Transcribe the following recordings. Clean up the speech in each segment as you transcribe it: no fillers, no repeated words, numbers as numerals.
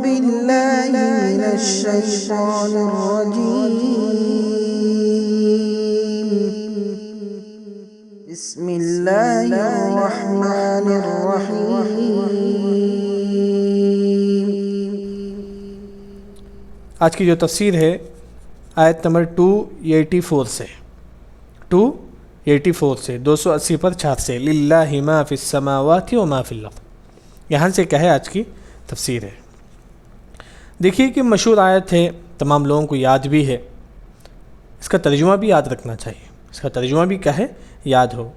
بالله من الشيطان الرجيم بسم الله الرحمن الرحيم۔ آج کی جو تفسیر ہے آیت نمبر 284 سے 280 پر 4 سے للہ ما فی السماوات و ما فی الارض، یہاں سے کیا ہے آج کی تفسیر ہے۔ دیکھیے کہ مشہور آیت ہے، تمام لوگوں کو یاد بھی ہے، اس کا ترجمہ بھی یاد رکھنا چاہیے، اس کا ترجمہ بھی کیا ہے یاد ہو۔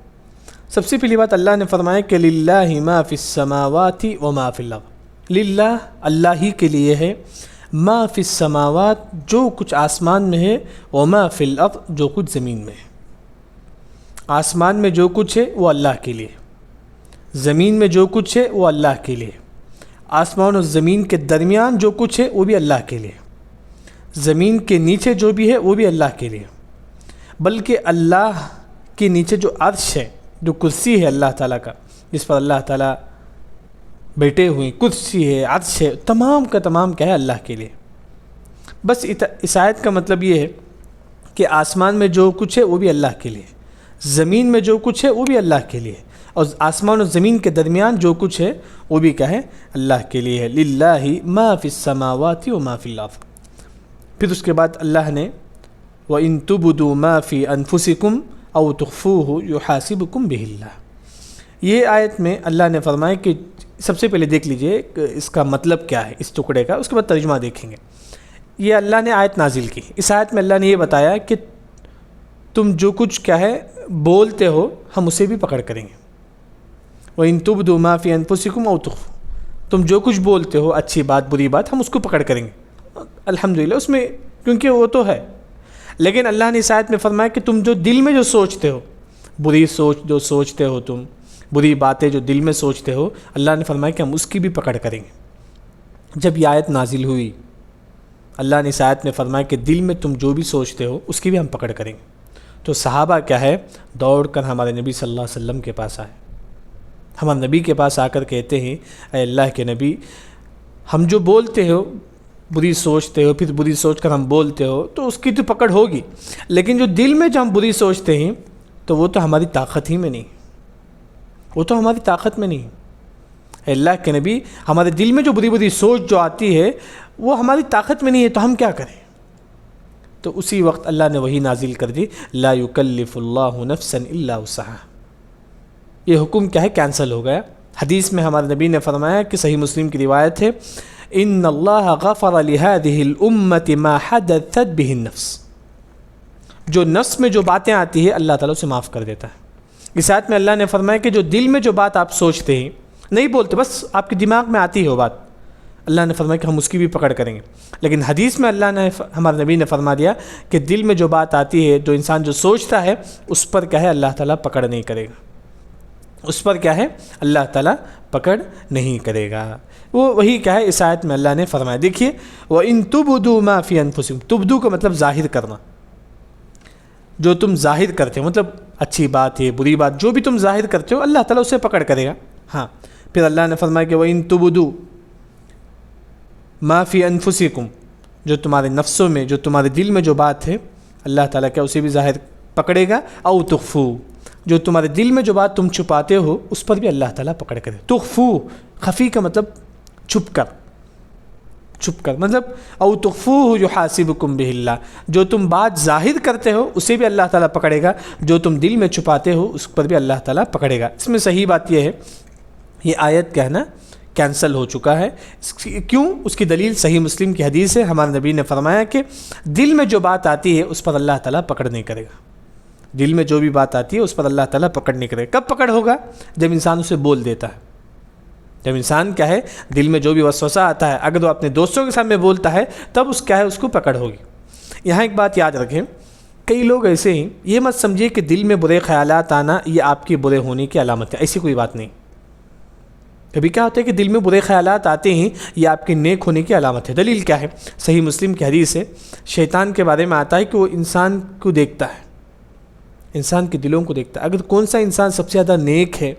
سب سے پہلی بات اللہ نے فرمایا کہ للہ ما فی السماوات و ما فی الارض، للہ اللہ ہی کے لیے ہے، ما فی السماوات جو کچھ آسمان میں ہے، و ما فی الارض جو کچھ زمین میں ہے۔ آسمان میں جو کچھ ہے وہ اللہ کے لیے، زمین میں جو کچھ ہے وہ اللہ کے لیے، آسمان اور زمین کے درمیان جو کچھ ہے وہ بھی اللہ کے لیے، زمین کے نیچے جو بھی ہے وہ بھی اللہ کے لیے، بلکہ اللہ کے نیچے جو عرش ہے، جو کرسی ہے اللہ تعالیٰ کا، جس پر اللہ تعالیٰ بیٹھے ہوئے، کرسی ہے، عرش ہے، تمام کا تمام کیا ہے اللہ کے لیے۔ بس اس آیت کا مطلب یہ ہے کہ آسمان میں جو کچھ ہے وہ بھی اللہ کے لیے، زمین میں جو کچھ ہے وہ بھی اللہ کے لیے، اور آسمان اور زمین کے درمیان جو کچھ ہے وہ بھی کیا ہے اللہ کے لیے ہے۔ للہ ما فی السماوات و ما فی الارض۔ پھر اس کے بعد اللہ نے وَإِن تُبْدُوا مَا فِي أَنفُسِكُمْ أَوْ تُخْفُوهُ يُحَاسِبْكُمْ بِهِ اللَّهُ۔ یہ آیت میں اللہ نے فرمایا کہ سب سے پہلے دیکھ لیجئے اس کا مطلب کیا ہے اس ٹکڑے کا، اس کے بعد ترجمہ دیکھیں گے۔ یہ اللہ نے آیت نازل کی، اس آیت میں اللہ نے یہ بتایا کہ تم جو کچھ کیا ہے بولتے ہو ہم اسے بھی پکڑ کریں گے۔ وَإِن تُبْدُوا مَا فِي أَنفُسِكُمْ أَوْ تُخْفُوهُ، تم جو کچھ بولتے ہو، اچھی بات بری بات، ہم اس کو پکڑ کریں گے الحمدللہ اس میں، کیونکہ وہ تو ہے۔ لیکن اللہ نے اس آیت میں فرمایا کہ تم جو دل میں جو سوچتے ہو، بری سوچ جو سوچتے ہو، تم بری باتیں جو دل میں سوچتے ہو، اللہ نے فرمایا کہ ہم اس کی بھی پکڑ کریں گے۔ جب یہ آیت نازل ہوئی، اللہ نے اس آیت میں فرمایا کہ دل میں تم جو بھی سوچتے ہو اس کی بھی ہم پکڑ کریں گے۔ تو صحابہ کیا ہے دوڑ کر ہمارے نبی صلی اللہ علیہ وسلم کے پاس آئے، ہمارے نبی کے پاس آ کر کہتے ہیں اے اللہ کے نبی، ہم جو بولتے ہو بری سوچتے ہو، پھر بری سوچ کر ہم بولتے ہو تو اس کی تو پکڑ ہوگی، لیکن جو دل میں جو ہم بری سوچتے ہیں تو وہ تو ہماری طاقت ہی میں نہیں، وہ تو ہماری طاقت میں نہیں۔ اے اللہ کے نبی، ہمارے دل میں جو بری سوچ جو آتی ہے وہ ہماری طاقت میں نہیں ہے، تو ہم کیا کریں؟ تو اسی وقت اللہ نے وہی نازل کر دی، لا یکلف اللہ نفسا الا وسعہا۔ یہ حکم کیا ہے کینسل ہو گیا۔ حدیث میں ہمارے نبی نے فرمایا کہ صحیح مسلم کی روایت ہے، ان اللہ غفر لهذه الامت ما حدثت به النفس، جو نفس میں جو باتیں آتی ہے اللہ تعالیٰ اسے معاف کر دیتا ہے۔ اس آیت میں اللہ نے فرمایا کہ جو دل میں جو بات آپ سوچتے ہیں، نہیں بولتے، بس آپ کے دماغ میں آتی ہے وہ بات، اللہ نے فرمایا کہ ہم اس کی بھی پکڑ کریں گے۔ لیکن حدیث میں اللہ نے ہمارے نبی نے فرما دیا کہ دل میں جو بات آتی ہے، جو انسان جو سوچتا ہے اس پر کیا ہے اللہ تعالیٰ پکڑ نہیں کرے گا، اس پر کیا ہے اللہ تعالیٰ پکڑ نہیں کرے گا۔ وہی کیا ہے اس آیت میں اللہ نے فرمایا۔ دیکھیے وَإِن تُبْدُوا مَا فِي أَنفُسِكُمْ، تبدو کا مطلب ظاہر کرنا، جو تم ظاہر کرتے ہو، مطلب اچھی بات ہے بری بات جو بھی تم ظاہر کرتے ہو اللہ تعالیٰ اسے پکڑ کرے گا۔ ہاں پھر اللہ نے فرمایا کہ وَإِن تُبْدُوا مَا فِي أَنفُسِكُمْ، جو تمہارے نفسوں میں جو تمہارے دل میں جو بات ہے اللہ تعالیٰ کیا اسے بھی ظاہر پکڑے گا، أَوْ تُخْفُوا، جو تمہارے دل میں جو بات تم چھپاتے ہو اس پر بھی اللہ تعالیٰ پکڑ کرے۔ تخفو، خفی کا مطلب چھپ کر مطلب او تخفوہ یحاسبکم بہ اللہ، جو تم بات ظاہر کرتے ہو اسے بھی اللہ تعالیٰ پکڑے گا، جو تم دل میں چھپاتے ہو اس پر بھی اللہ تعالیٰ پکڑے گا۔ اس میں صحیح بات یہ ہے یہ آیت کہنا کینسل ہو چکا ہے۔ کیوں؟ اس کی دلیل صحیح مسلم کی حدیث ہے، ہمارے نبی نے فرمایا کہ دل میں جو بات آتی ہے اس پر اللہ تعالیٰ پکڑ نہیں کرے گا، دل میں جو بھی بات آتی ہے اس پر اللہ تعالیٰ پکڑ نہیں کرے گا۔ کب پکڑ ہوگا؟ جب انسان اسے بول دیتا ہے، جب انسان کیا ہے دل میں جو بھی وسوسہ آتا ہے اگر وہ اپنے دوستوں کے سامنے بولتا ہے تب اس کیا ہے اس کو پکڑ ہوگی۔ یہاں ایک بات یاد رکھیں، کئی لوگ ایسے ہیں، یہ مت سمجھیے کہ دل میں برے خیالات آنا یہ آپ کے برے ہونے کی علامت ہے، ایسی کوئی بات نہیں۔ کبھی کیا ہوتا ہے کہ دل میں برے خیالات آتے ہیں یہ آپ کے نیک ہونے کی علامت ہے۔ دلیل کیا ہے؟ صحیح مسلم کی حدیث ہے، شیطان کے بارے میں آتا ہے کہ وہ انسان کو دیکھتا ہے، انسان کے دلوں کو دیکھتا ہے۔ اگر کون سا انسان سب سے زیادہ نیک ہے،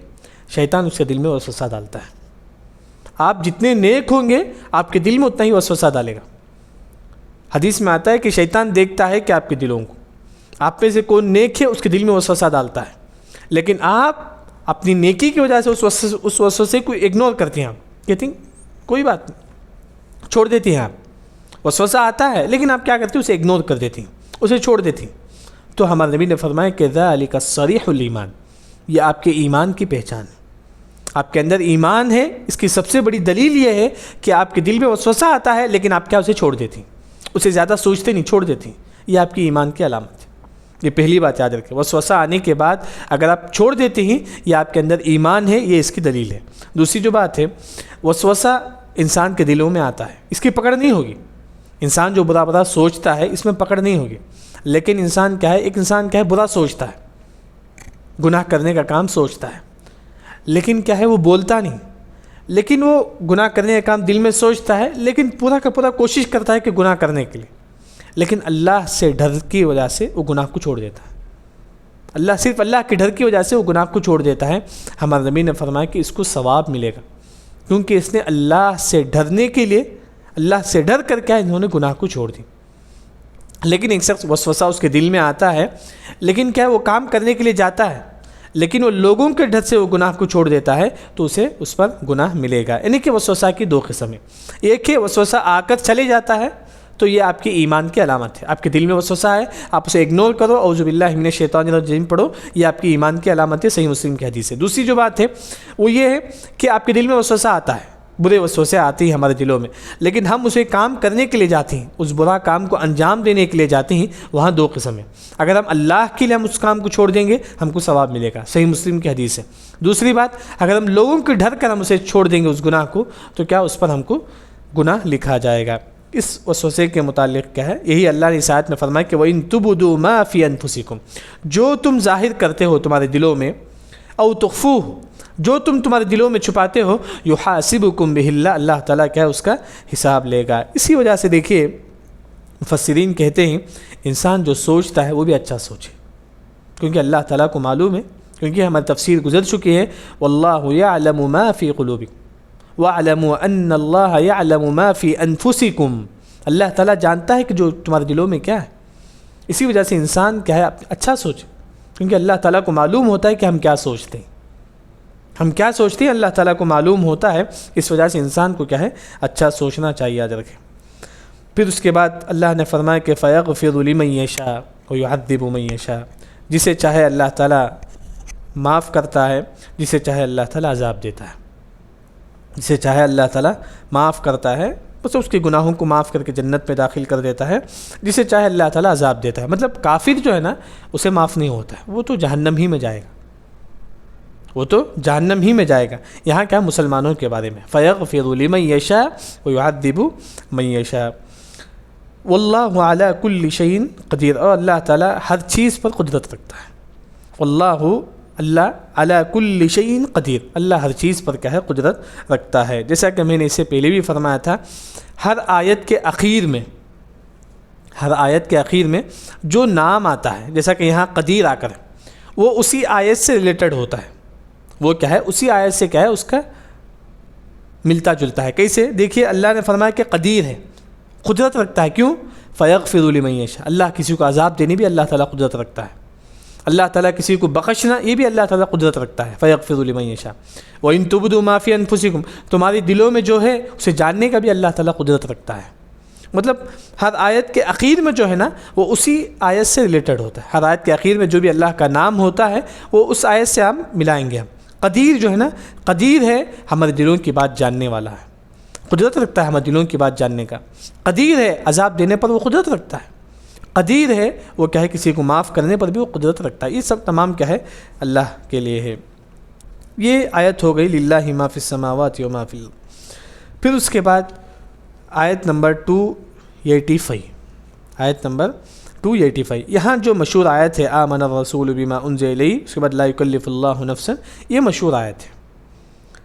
شیطان اس کے دل میں وسوسہ ڈالتا ہے، آپ جتنے نیک ہوں گے آپ کے دل میں اتنا ہی وسوسہ ڈالے گا۔ حدیث میں آتا ہے کہ شیطان دیکھتا ہے کہ آپ کے دلوں کو، آپ میں سے کون نیک ہے اس کے دل میں وسوسہ ڈالتا ہے، لیکن آپ اپنی نیکی کی وجہ سے اس وسوسے کو اگنور کرتے ہیں، آپ کہتے ہیں کوئی بات نہیں، چھوڑ دیتی ہیں آپ، وسوسہ آتا ہے لیکن آپ کیا کرتے ہیں، اسے اگنور کر دیتی ہیں، اسے چھوڑ دیتی ہیں۔ تو ہمارے نبی نے فرمایا کہ ذالک صریح الایمان، یہ آپ کے ایمان کی پہچان ہے، آپ کے اندر ایمان ہے۔ اس کی سب سے بڑی دلیل یہ ہے کہ آپ کے دل میں وسوسہ آتا ہے لیکن آپ کیا اسے چھوڑ دیتی ہیں، اسے زیادہ سوچتے نہیں، چھوڑ دیتی ہیں، یہ آپ کی ایمان کی علامت ہے۔ یہ پہلی بات یاد رکھیں، وسوسہ آنے کے بعد اگر آپ چھوڑ دیتے ہیں یہ آپ کے اندر ایمان ہے، یہ اس کی دلیل ہے۔ دوسری جو بات ہے، وسوسہ انسان کے دلوں میں آتا ہے، اس کی پکڑ نہیں ہوگی، انسان جو برا برا سوچتا ہے اس میں پکڑ نہیں ہوگی، لیکن انسان کیا ہے، ایک انسان کیا ہے، برا سوچتا ہے، گناہ کرنے کا کام سوچتا ہے، لیکن کیا ہے وہ بولتا نہیں، لیکن وہ گناہ کرنے کا کام دل میں سوچتا ہے، لیکن پورا کا پورا کوشش کرتا ہے کہ گناہ کرنے کے لیے، لیکن اللہ سے ڈر کی وجہ سے وہ گناہ کو چھوڑ دیتا ہے، صرف اللہ کے ڈر کی وجہ سے وہ گناہ کو چھوڑ دیتا ہے۔ ہمارے نبی نے فرمایا کہ اس کو ثواب ملے گا، کیونکہ اس نے اللہ سے ڈرنے کے لیے، اللہ سے ڈر کر کے انہوں نے گناہ کو چھوڑ دی۔ لیکن ایک شخص وسوسہ اس کے دل میں آتا ہے، لیکن کیا وہ کام کرنے کے لیے جاتا ہے، لیکن وہ لوگوں کے ڈر سے وہ گناہ کو چھوڑ دیتا ہے تو اسے اس پر گناہ ملے گا۔ یعنی کہ وسوسہ کی دو قسم ہیں، ایک ہے وسوسہ آ کر چلے جاتا ہے تو یہ آپ کی ایمان کی علامت ہے، آپ کے دل میں وسوسہ ہے آپ اسے اگنور کرو، اعوذ باللہ من الشیطان الرجیم پڑھو، یہ آپ کی ایمان کی علامت ہے، صحیح مسلم کی حدیث ہے۔ دوسری جو بات ہے وہ یہ ہے کہ آپ کے دل میں وسوسہ آتا ہے، برے وسوسے آتے ہیں ہمارے دلوں میں، لیکن ہم اسے کام کرنے کے لیے جاتے ہیں، اس برا کام کو انجام دینے کے لیے جاتے ہیں، وہاں دو قسم ہیں۔ اگر ہم اللہ کے لیے ہم اس کام کو چھوڑ دیں گے ہم کو ثواب ملے گا، صحیح مسلم کی حدیث ہے۔ دوسری بات، اگر ہم لوگوں کے ڈر کر ہم اسے چھوڑ دیں گے اس گناہ کو تو کیا اس پر ہم کو گناہ لکھا جائے گا۔ اس وسوسے کے متعلق کیا ہے، یہی اللہ نے اس آیت میں فرمایا کہ وَإِن تُبْدُوا مَا فِي أَنفُسِكُمْ، جو تم ظاہر کرتے ہو تمہارے دلوں میں، او تخفوہ، جو تم تمہارے دلوں میں چھپاتے ہو، یحاسبکم بہ اللہ، اللہ تعالیٰ کیا ہے اس کا حساب لے گا۔ اسی وجہ سے دیکھیے مفسرین کہتے ہیں انسان جو سوچتا ہے وہ بھی اچھا سوچے، کیونکہ اللہ تعالیٰ کو معلوم ہے، کیونکہ ہماری تفسیر گزر چکی ہے، واللہ یعلم ما فی قلوبکم وَاعْلَمُوا أَنَّ اللَّهَ يَعْلَمُ مَا فِي أَنفُسِكُمْ، اللہ تعالیٰ جانتا ہے کہ جو تمہارے دلوں میں کیا ہے۔ اسی وجہ سے انسان کیا ہے اچھا سوچے، کیونکہ اللہ تعالیٰ کو معلوم ہوتا ہے کہ ہم کیا سوچتے ہیں، ہم کیا سوچتے ہیں اللہ تعالیٰ کو معلوم ہوتا ہے، اس وجہ سے انسان کو کیا ہے اچھا سوچنا چاہیے، یاد رکھیں۔ پھر اس کے بعد اللہ نے فرمایا کہ فَيَغْفِرُ لِمَن يَشَاءُ وَيُعَذِّبُ مَن يَشَاءُ، جسے چاہے اللہ تعالیٰ معاف کرتا ہے، جسے چاہے اللہ تعالیٰ عذاب دیتا ہے، جسے چاہے اللہ تعالیٰ معاف کرتا ہے، بس اس کے گناہوں کو معاف کر کے جنت میں داخل کر دیتا ہے، جسے چاہے اللہ تعالیٰ عذاب دیتا ہے۔ مطلب کافر جو ہے نا اسے معاف نہیں ہوتا ہے، وہ تو جہنم ہی میں جائے گا، وہ تو جہنم ہی میں جائے گا۔ یہاں کیا مسلمانوں کے بارے میں فَيَغْفِرُ لِمَن يَشَاءُ وَيُعَذِّبُ مَن يَشَاءُ وَاللَّهُ عَلَى كُلِّ شَيْءٍ قدیر، اور اللہ تعالیٰ ہر چیز پر قدرت رکھتا ہے۔ اللہ علی کل شیء قدیر، اللہ ہر چیز پر کیا ہے قدرت رکھتا ہے۔ جیسا کہ میں نے اس سے پہلے بھی فرمایا تھا، ہر آیت کے اخیر میں جو نام آتا ہے، جیسا کہ یہاں قدیر آ کر وہ اسی آیت سے ریلیٹڈ ہوتا ہے، وہ کیا ہے اسی آیت سے کیا ہے اس کا ملتا جلتا ہے۔ کیسے؟ دیکھیے اللہ نے فرمایا کہ قدیر ہے، قدرت رکھتا ہے، کیوں؟ فَيَغْفِرُ لِمَن يَشَاءُ، اللہ کسی کو عذاب دینے بھی اللہ تعالیٰ قدرت رکھتا ہے، اللہ تعالیٰ کسی کو بخشنا یہ بھی اللہ تعالیٰ قدرت رکھتا ہے۔ فَيَغْفِرُ لِمَن يَشَاءُ وَإِن تُبْدُوا مَا فِي أَنفُسِكُمْ، تمہاری دلوں میں جو ہے اسے جاننے کا بھی اللہ تعالیٰ قدرت رکھتا ہے۔ مطلب ہر آیت کے اخیر میں جو ہے نا وہ اسی آیت سے ریلیٹڈ ہوتا ہے، ہر آیت کے اخیر میں جو بھی اللہ کا نام ہوتا ہے وہ اس آیت سے ہم ملائیں گے۔ ہم قدیر جو ہے نا، قدیر ہے ہمارے دلوں کی بات جاننے والا ہے، قدرت رکھتا ہے ہمارے دلوں کی بات جاننے کا۔ قدیر ہے عذاب دینے پر وہ قدرت رکھتا ہے، قدیر ہے وہ کیا ہے کسی کو معاف کرنے پر بھی وہ قدرت رکھتا ہے۔ یہ سب تمام کیا ہے اللہ کے لیے ہے۔ یہ آیت ہو گئی للہ ما فی السماوات و ما فی الارض۔ پھر اس کے بعد آیت نمبر 285، آیت نمبر 285، یہاں جو مشہور آیت ہے آمن الرسول بما انزل الیہ، اس کے بعد لا یکلف اللہ نفسا، یہ مشہور آیت ہے۔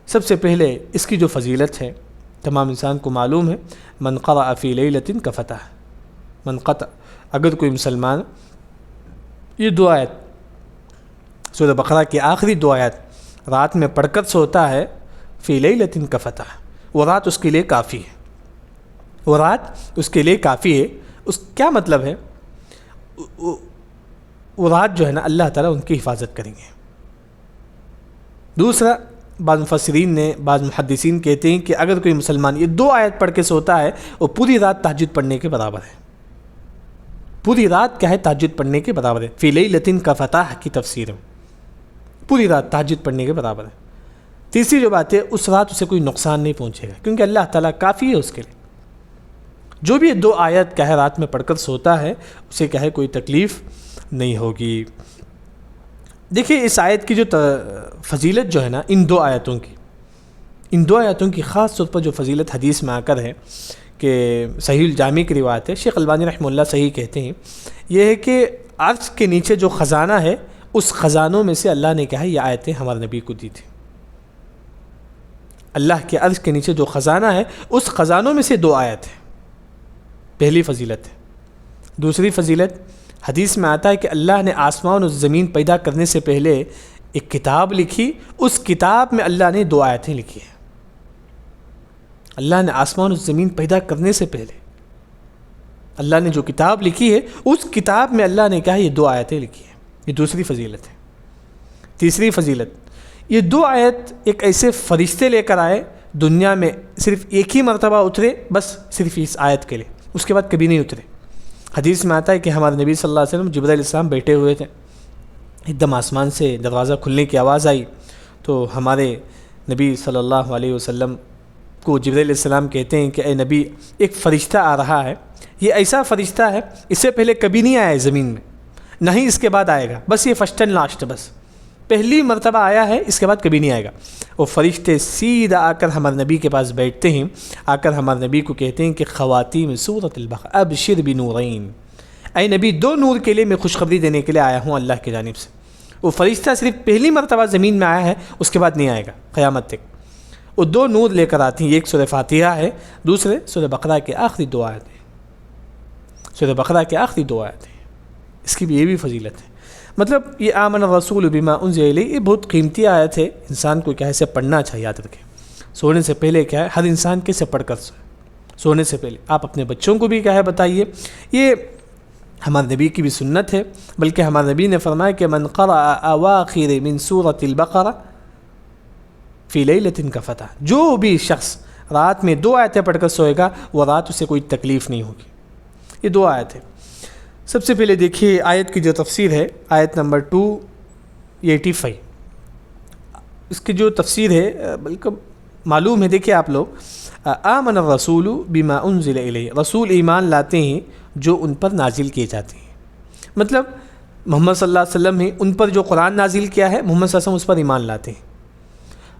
سب سے پہلے اس کی جو فضیلت ہے تمام انسان کو معلوم ہے، من قرأ فی لیلۃ کفتح، من قطع، اگر کوئی مسلمان یہ دو آیت سورہ بقرہ کی آخری دو آیت رات میں پڑھ کر سوتا ہے، فی لیلۃ کفتح، وہ رات اس کے لیے کافی ہے، وہ رات اس کے لیے کافی ہے۔ اس کیا مطلب ہے؟ وہ رات جو ہے نا اللہ تعالیٰ ان کی حفاظت کریں گے۔ دوسرا، بعض مفسرین نے، بعض محدثین کہتے ہیں کہ اگر کوئی مسلمان یہ 2 آیت پڑھ کے سوتا ہے وہ پوری رات تہجد پڑھنے کے برابر ہے، پوری رات کیا ہے تہجد پڑھنے کے برابر ہے۔ فی لیلۃ کا فتح کی تفسیر میں پوری رات تہجد پڑھنے کے برابر ہے۔ تیسری جو بات ہے، اس رات اسے کوئی نقصان نہیں پہنچے گا کیونکہ اللہ تعالیٰ کافی ہے اس کے لیے۔ جو بھی 2 آیت کیا ہے رات میں پڑھ کر سوتا ہے اسے کیا ہے کوئی تکلیف نہیں ہوگی۔ دیکھیے اس آیت کی جو فضیلت جو ہے نا، ان 2 آیتوں کی خاص طور پر جو فضیلت حدیث میں آ کر ہے کہ صحیح الجامع کی روایت ہے، شیخ البانی رحمہ اللہ صحیح کہتے ہیں، یہ ہے کہ عرش کے نیچے جو خزانہ ہے اس خزانوں میں سے اللہ نے کہا یہ آیتیں ہمارے نبی کو دی تھی۔ اللہ کے عرش کے نیچے جو خزانہ ہے اس خزانوں میں سے 2 آیت ہیں، پہلی فضیلت ہے۔ دوسری فضیلت، حدیث میں آتا ہے کہ اللہ نے آسمان اور زمین پیدا کرنے سے پہلے ایک کتاب لکھی، اس کتاب میں اللہ نے 2 آیتیں لکھی ہیں۔ اللہ نے آسمان اور زمین پیدا کرنے سے پہلے اللہ نے جو کتاب لکھی ہے اس کتاب میں اللہ نے کہا یہ 2 آیتیں لکھی ہیں۔ یہ دوسری فضیلت ہے۔ تیسری فضیلت، یہ 2 آیت ایک ایسے فرشتے لے کر آئے دنیا میں، صرف ایک ہی مرتبہ اترے، بس صرف اس آیت کے لیے، اس کے بعد کبھی نہیں اترے۔ حدیث میں آتا ہے کہ ہمارے نبی صلی اللہ علیہ وسلم جبرائیل علیہ السلام بیٹھے ہوئے تھے، ایک دم آسمان سے دروازہ کھلنے کی آواز آئی تو ہمارے نبی صلی اللہ علیہ وسلم کو جبرائیل علیہ السلام کہتے ہیں کہ اے نبی، ایک فرشتہ آ رہا ہے، یہ ایسا فرشتہ ہے اس سے پہلے کبھی نہیں آیا ہے زمین میں، نہ ہی اس کے بعد آئے گا، بس یہ فرسٹ اینڈ لاسٹ، بس پہلی مرتبہ آیا ہے، اس کے بعد کبھی نہیں آئے گا۔ وہ فرشتے سیدھا آ کر ہمارے نبی کے پاس بیٹھتے ہیں، آ کر ہمارے نبی کو کہتے ہیں کہ خواتیم سورۃ البقرہ ابشر بنورین، اے نبی 2 نور کے لیے میں خوشخبری دینے کے لیے آیا ہوں اللہ کی جانب سے۔ وہ فرشتہ صرف پہلی مرتبہ زمین میں آیا ہے، اس کے بعد نہیں آئے گا قیامت تک۔ وہ 2 نور لے کر آتی ہیں، ایک سورہ فاتحہ ہے، دوسرے سورہ بقرہ کے آخری 2 آیتیں، سورہ بقرہ کے آخری 2 آیتیں۔ اس کی بھی یہ بھی فضیلت ہے۔ مطلب یہ آمن الرسول بما انزل الیہ، یہ بہت قیمتی آیت ہے، انسان کو کیا ہے اسے پڑھنا چاہیے، یاد رکھیں۔ سونے سے پہلے کیا ہے ہر انسان کیسے پڑھ کر سونے سے پہلے آپ اپنے بچوں کو بھی کیا ہے بتائیے۔ یہ ہمارے نبی کی بھی سنت ہے، بلکہ ہمارے نبی نے فرمایا کہ من قرأ اواخر من سورۃ البقرہ فی لیلۃ کفتح، جو بھی شخص رات میں 2 آیتیں پڑھ کر سوئے گا وہ رات اسے کوئی تکلیف نہیں ہوگی۔ یہ 2 آیتیں۔ سب سے پہلے دیکھیے آیت کی جو تفسیر ہے، آیت نمبر 285، اس کی جو تفسیر ہے بلکہ معلوم ہے، دیکھیے آپ لوگ، آمن الرسول بما انزل الیہ، رسول ایمان لاتے ہیں جو ان پر نازل کیے جاتے ہیں۔ مطلب محمد صلی اللہ علیہ وسلم نے ان پر جو قرآن نازل کیا ہے، محمد صلی اللہ علیہ وسلم اس پر ایمان لاتے ہیں۔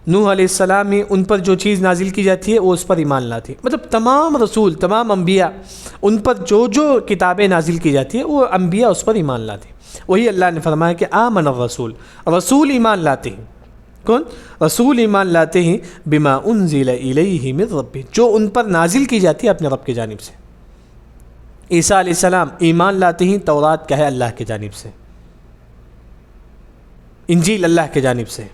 نوح علیہ السلام میں ان پر جو چیز نازل کی جاتی ہے وہ اس پر ایمان لاتی ہے۔ مطلب تمام رسول، تمام انبیاء، ان پر جو کتابیں نازل کی جاتی ہے وہ انبیاء اس پر ایمان لاتے ہیں۔ وہی اللہ نے فرمایا کہ آمن الرسول، رسول ایمان لاتے ہیں۔ کون؟ رسول ایمان لاتے ہیں بما انزل الیہ من ربہ، جو ان پر نازل کی جاتی ہے اپنے رب کی جانب سے۔ عیسیٰ علیہ السلام ایمان لاتے ہیں تورات کیا ہے اللہ کی جانب سے، انجیل اللہ کی جانب سے۔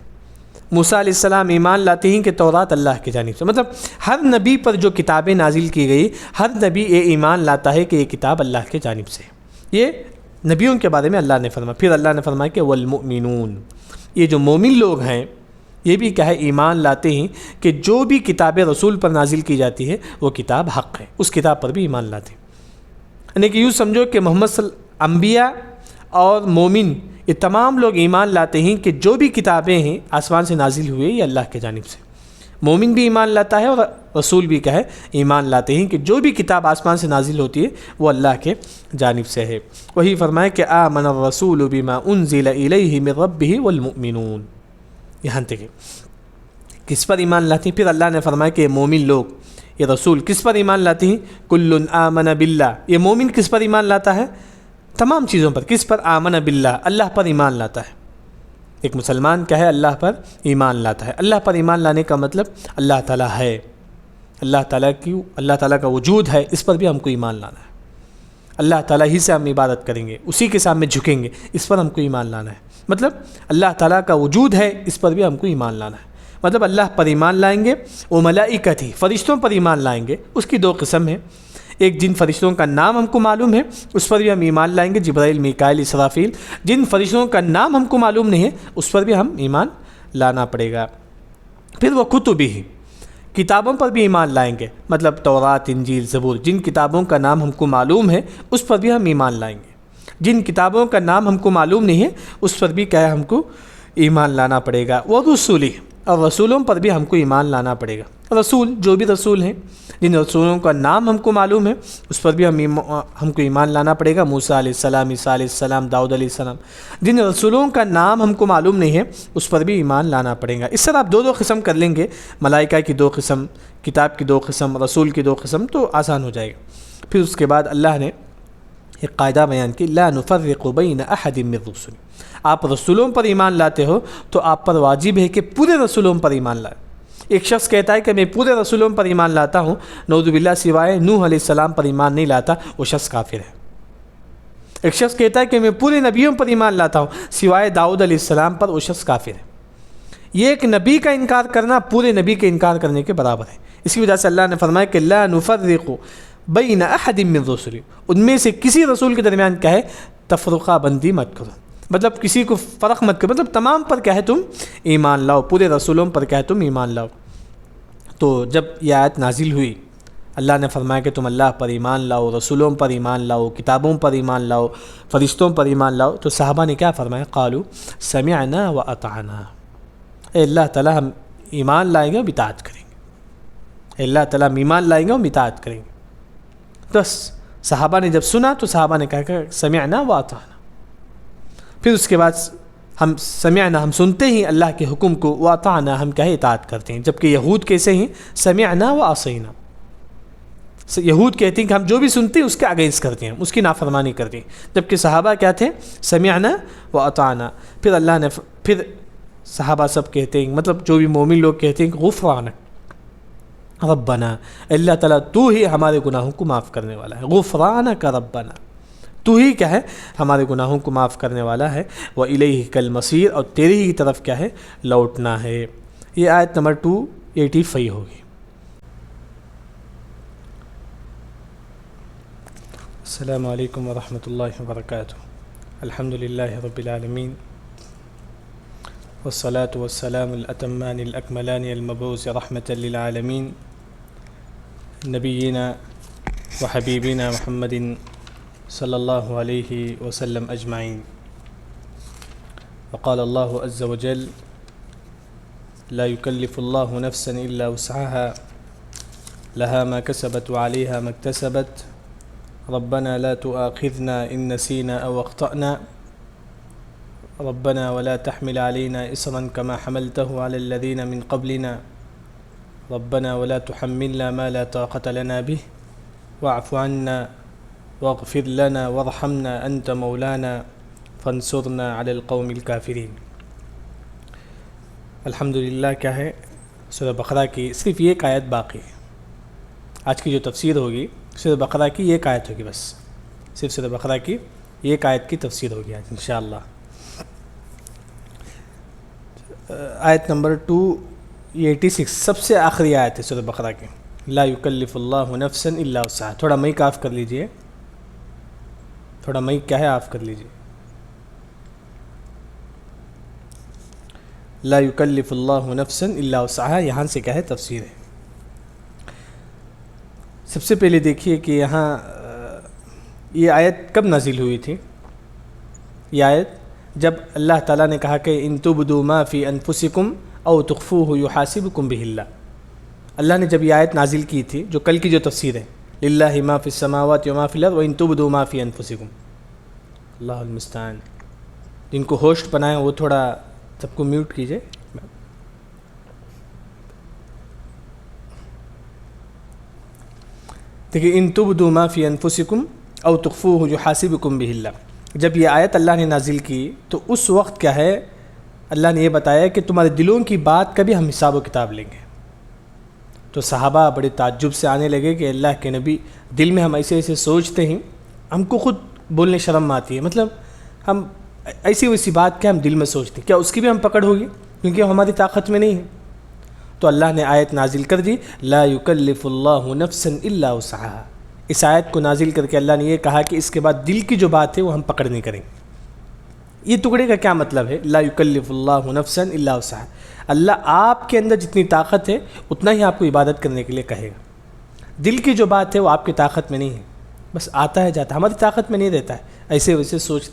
موسیٰ علیہ السلام ایمان لاتے ہیں کہ تورات اللہ کی جانب سے۔ مطلب ہر نبی پر جو کتابیں نازل کی گئی، ہر نبی یہ ایمان لاتا ہے کہ یہ کتاب اللہ کی جانب سے۔ یہ نبیوں کے بارے میں اللہ نے فرمایا۔ پھر اللہ نے فرمایا کہ والمؤمنون، یہ جو مومن لوگ ہیں یہ بھی کیا ہے ایمان لاتے ہیں کہ جو بھی کتاب رسول پر نازل کی جاتی ہے وہ کتاب حق ہے، اس کتاب پر بھی ایمان لاتے ہیں۔ یعنی کہ یوں سمجھو کہ محمد انبیاء اور مومن یہ تمام لوگ ایمان لاتے ہیں کہ جو بھی کتابیں ہیں آسمان سے نازل ہوئے یہ اللہ کی جانب سے۔ مومن بھی ایمان لاتا ہے اور رسول بھی کیا ہے ایمان لاتے ہیں کہ جو بھی کتاب آسمان سے نازل ہوتی ہے وہ اللہ کے جانب سے ہے۔ وہی فرمائے کہ آمن الرسول بما انزل الیہ من ربہ والمؤمنون، یہاں تک کس پر ایمان لاتے ہیں۔ پھر اللہ نے فرمایا کہ یہ مومن لوگ، یہ رسول کس پر ایمان لاتے ہیں؟ کل آمن باللہ، یہ مومن کس پر ایمان لاتا ہے؟ تمام چیزوں پر۔ کس پر؟ آمن باللہ، اللہ پر ایمان لاتا ہے۔ ایک مسلمان کیا ہے اللہ پر ایمان لاتا ہے۔ اللہ پر ایمان لانے کا مطلب اللہ تعالیٰ ہے، اللہ تعالیٰ کا وجود ہے، اس پر بھی ہم کو ایمان لانا ہے۔ اللہ تعالیٰ ہی سے ہم عبادت کریں گے، اسی کے سامنے جھکیں گے، اس پر ہم کو ایمان لانا ہے۔ مطلب اللہ تعالیٰ کا وجود ہے، اس پر بھی ہم کو ایمان لانا ہے۔ مطلب اللہ پر ایمان لائیں گے، وہ ملائکتی فرشتوں پر ایمان لائیں گے، اس کی دو قسم ہیں، ایک جن فرشتوں کا نام ہم کو معلوم ہے اس پر بھی ہم ایمان لائیں گے، جبرائیل، میکائیل، اسرافیل، جن فرشتوں کا نام ہم کو معلوم نہیں ہے اس پر بھی ہم ایمان لانا پڑے گا۔ پھر وہ کتبی کتابوں پر بھی ایمان لائیں گے، مطلب تورات، انجیل، زبور، جن کتابوں کا نام ہم کو معلوم ہے اس پر بھی ہم ایمان لائیں گے، جن کتابوں کا نام ہم کو معلوم نہیں ہے اس پر بھی کیا ہے ہم کو ایمان لانا پڑے گا۔ وہ رسولی اور رسولوں پر بھی ہم کو ایمان لانا پڑے گا، رسول جو بھی رسول ہیں جن رسولوں کا نام ہم کو معلوم ہے اس پر بھی ہم کو ایمان لانا پڑے گا، موسیٰ علیہ السلام، عیسیٰ علیہ السلام، داؤد علیہ السلام، جن رسولوں کا نام ہم کو معلوم نہیں ہے اس پر بھی ایمان لانا پڑے گا۔ اس طرح آپ دو قسم کر لیں گے، ملائکہ کی دو قسم، کتاب کی دو قسم، رسول کی دو قسم، تو آسان ہو جائے گا۔ پھر اس کے بعد اللہ نے ایک قاعدہ بیان کی، لا نفرق بین احد من الرسل، آپ رسولوں پر ایمان لاتے ہو تو آپ پر واجب ہے کہ پورے رسولوں پر ایمان لائیں۔ ایک شخص کہتا ہے کہ میں پورے رسولوں پر ایمان لاتا ہوں، نعوذ باللہ سوائے نوح علیہ السلام پر ایمان نہیں لاتا، وہ شخص کافر ہے۔ ایک شخص کہتا ہے کہ میں پورے نبیوں پر ایمان لاتا ہوں، سوائے داؤد علیہ السلام پر، وہ شخص کافر ہے۔ یہ ایک نبی کا انکار کرنا پورے نبی کے انکار کرنے کے برابر ہے۔ اسی وجہ سے اللہ نے فرمایا کہ لا نفرق بین احد من الرسل، ان میں سے کسی رسول کے درمیان کیا ہے تفرقہ بندی مت کرو، مطلب کسی کو فرق مت کرو، مطلب تمام پر کیا ہے تم ایمان لاؤ، پورے رسولوں پر کیا ہے تم ایمان لاؤ۔ تو جب یہ آیت نازل ہوئی، اللہ نے فرمایا کہ تم اللہ پر ایمان لاؤ، رسولوں پر ایمان لاؤ، کتابوں پر ایمان لاؤ، فرشتوں پر ایمان لاؤ، تو صحابہ نے کیا فرمایا؟ قالوا سمعنا واطعنا، اے اللہ تعالیٰ ہم ایمان لائیں گے اور اطاعت کریں گے، اے اللہ تعالیٰ ہم ایمان لائیں گے اور اطاعت کریں گے۔ بس صحابہ نے جب سنا تو صحابہ نے کہا کہ سمعنا واطعنا، پھر اس کے بعد ہم سمعنا، ہم سنتے ہی اللہ کے حکم کو، واطعنا ہم کیا ہے اطاعت کرتے ہیں۔ جبکہ یہود کیسے ہیں؟ سمعنا وعصینا، یہود کہتے ہیں کہ ہم جو بھی سنتے ہیں اس کے اگینسٹ کرتے ہیں، اس کی نافرمانی کرتے ہیں، جبکہ صحابہ کیا تھے؟ سمعنا واطعنا۔ پھر اللہ نے پھر صحابہ سب کہتے ہیں، مطلب جو بھی مومن لوگ کہتے ہیں کہ غفرانک ربنا، اللہ تعالیٰ تو ہی ہمارے گناہوں کو معاف کرنے والا ہے، غفرانک ربنا، تو ہی کیا ہے ہمارے گناہوں کو معاف کرنے والا ہے، وَإِلَيْهِ الْمَصِيرُ، اور تیرے ہی طرف کیا ہے لوٹنا ہے۔ یہ آیت نمبر 285 ہوگی۔ السلام علیکم ورحمۃ اللہ وبرکاتہ۔ الحمدللہ رب العالمین، والصلاة والسلام الأتمان الأكملان المبعوث رحمة للعالمين نبينا وحبيبنا محمد صلى الله عليه وسلم أجمعين۔ وقال الله عز وجل: لا يكلف الله نفسا إلا وسعها لها ما كسبت وعليها ما اكتسبت ربنا لا تؤاخذنا إن نسينا أو أخطأنا ربنا ولا تحمل علينا إصرا كما حملته على الذين من قبلنا ربنا ولا تحملنا ما لا طاقة لنا به واعف عنا واغفر لنا وارحمنا أنت مولانا فانصرنا على القوم الكافرين۔ الحمدللہ کیا ہے سورہ بقرہ کی صرف ایک آیت باقی ہے۔ آج کی جو تفسیر ہوگی سورہ بقرہ کی ایک آیت ہوگی، بس صرف سورہ بقرہ کی ایک آیت کی تفسیر ہوگی آج انشاءاللہ۔ آیت نمبر 286 سب سے آخری آیت ہے سورہ بقرہ کی، لا یکلف اللہ نفسا الا وسعها۔ تھوڑا مائک آف کر لیجئے، تھوڑا مائک کیا ہے آف کر لیجئے۔ لا یکلف اللہ نفسا الا وسعها، یہاں سے کیا ہے تفسیر ہے۔ سب سے پہلے دیکھیے کہ یہاں یہ آیت کب نازل ہوئی تھی؟ یہ آیت جب اللہ تعالیٰ نے کہا کہ ان تبدوا ما فی انفسکم او تخفوہ یحاسبکم بہ اللہ، اللہ نے جب یہ آیت نازل کی تھی جو کل کی جو تفسیر ہے، للہ ما فی السماوات و ما فی الارض وان تبدوا ما فی انفسکم، اللہ المستعان۔ جن کو ہوسٹ بنائیں وہ تھوڑا سب کو میوٹ کیجئے۔ دیکھیے ان تبدوا ما فی انفسکم او تخفوہ یحاسبکم بہ اللہ، جب یہ آیت اللہ نے نازل کی تو اس وقت کیا ہے اللہ نے یہ بتایا کہ تمہارے دلوں کی بات کا بھی ہم حساب و کتاب لیں گے۔ تو صحابہ بڑے تعجب سے آنے لگے کہ اللہ کے نبی، دل میں ہم ایسے ایسے سوچتے ہیں، ہم کو خود بولنے شرم آتی ہے، مطلب ہم ایسی ویسی بات کیا ہم دل میں سوچتے ہیں، کیا اس کی بھی ہم پکڑ ہوگی؟ کیونکہ ہماری طاقت میں نہیں ہے۔ تو اللہ نے آیت نازل کر دی لا یکلف اللہ نفسا الا وسعها. اس آیت کو نازل کر کے اللہ نے یہ کہا کہ اس کے بعد دل کی جو بات ہے وہ ہم پکڑ نہیں کریں. یہ ٹکڑے کا کیا مطلب ہے؟ لا یکلف اللہ نفسا الا وسعها. اللہ آپ کے اندر جتنی طاقت ہے اتنا ہی آپ کو عبادت کرنے کے لیے کہے گا. دل کی جو بات ہے وہ آپ کی طاقت میں نہیں ہے، بس آتا ہے جاتا ہے، ہماری طاقت میں نہیں رہتا ہے ایسے ویسے سوچ.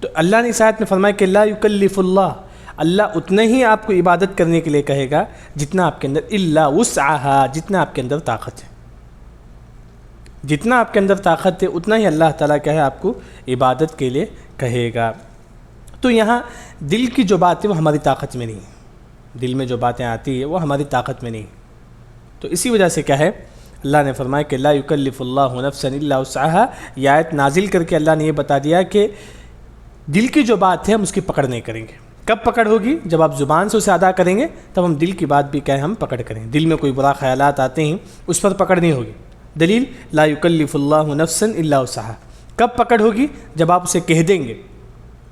تو اللہ نے اس آیت میں فرمایا کہ لا یکلف اللہ اتنا ہی آپ کو عبادت کرنے کے لیے کہے گا جتنا آپ کے اندر الا وسعها، جتنا آپ کے اندر طاقت ہے. جتنا آپ کے اندر طاقت ہے اتنا ہی اللہ تعالیٰ کیا ہے آپ کو عبادت کے لیے کہے گا. تو یہاں دل کی جو بات ہے وہ ہماری طاقت میں نہیں ہے، دل میں جو باتیں آتی ہے وہ ہماری طاقت میں نہیں ہے. تو اسی وجہ سے کیا ہے اللہ نے فرمایا کہ لا یکلف اللہ نفسا الا وسعها. یہ آیت نازل کر کے اللہ نے یہ بتا دیا کہ دل کی جو بات ہے ہم اس کی پکڑ نہیں کریں گے. کب پکڑ ہوگی؟ جب آپ زبان سے اسے ادا کریں گے تب ہم دل کی بات بھی کیا ہے ہم پکڑ کریں. دل میں کوئی برا خیالات آتے ہیں اس پر پکڑ نہیں ہوگی. دلیل لا یکلف اللہ نفسا الا وسعها. کب پکڑ ہوگی؟ جب آپ اسے کہہ دیں گے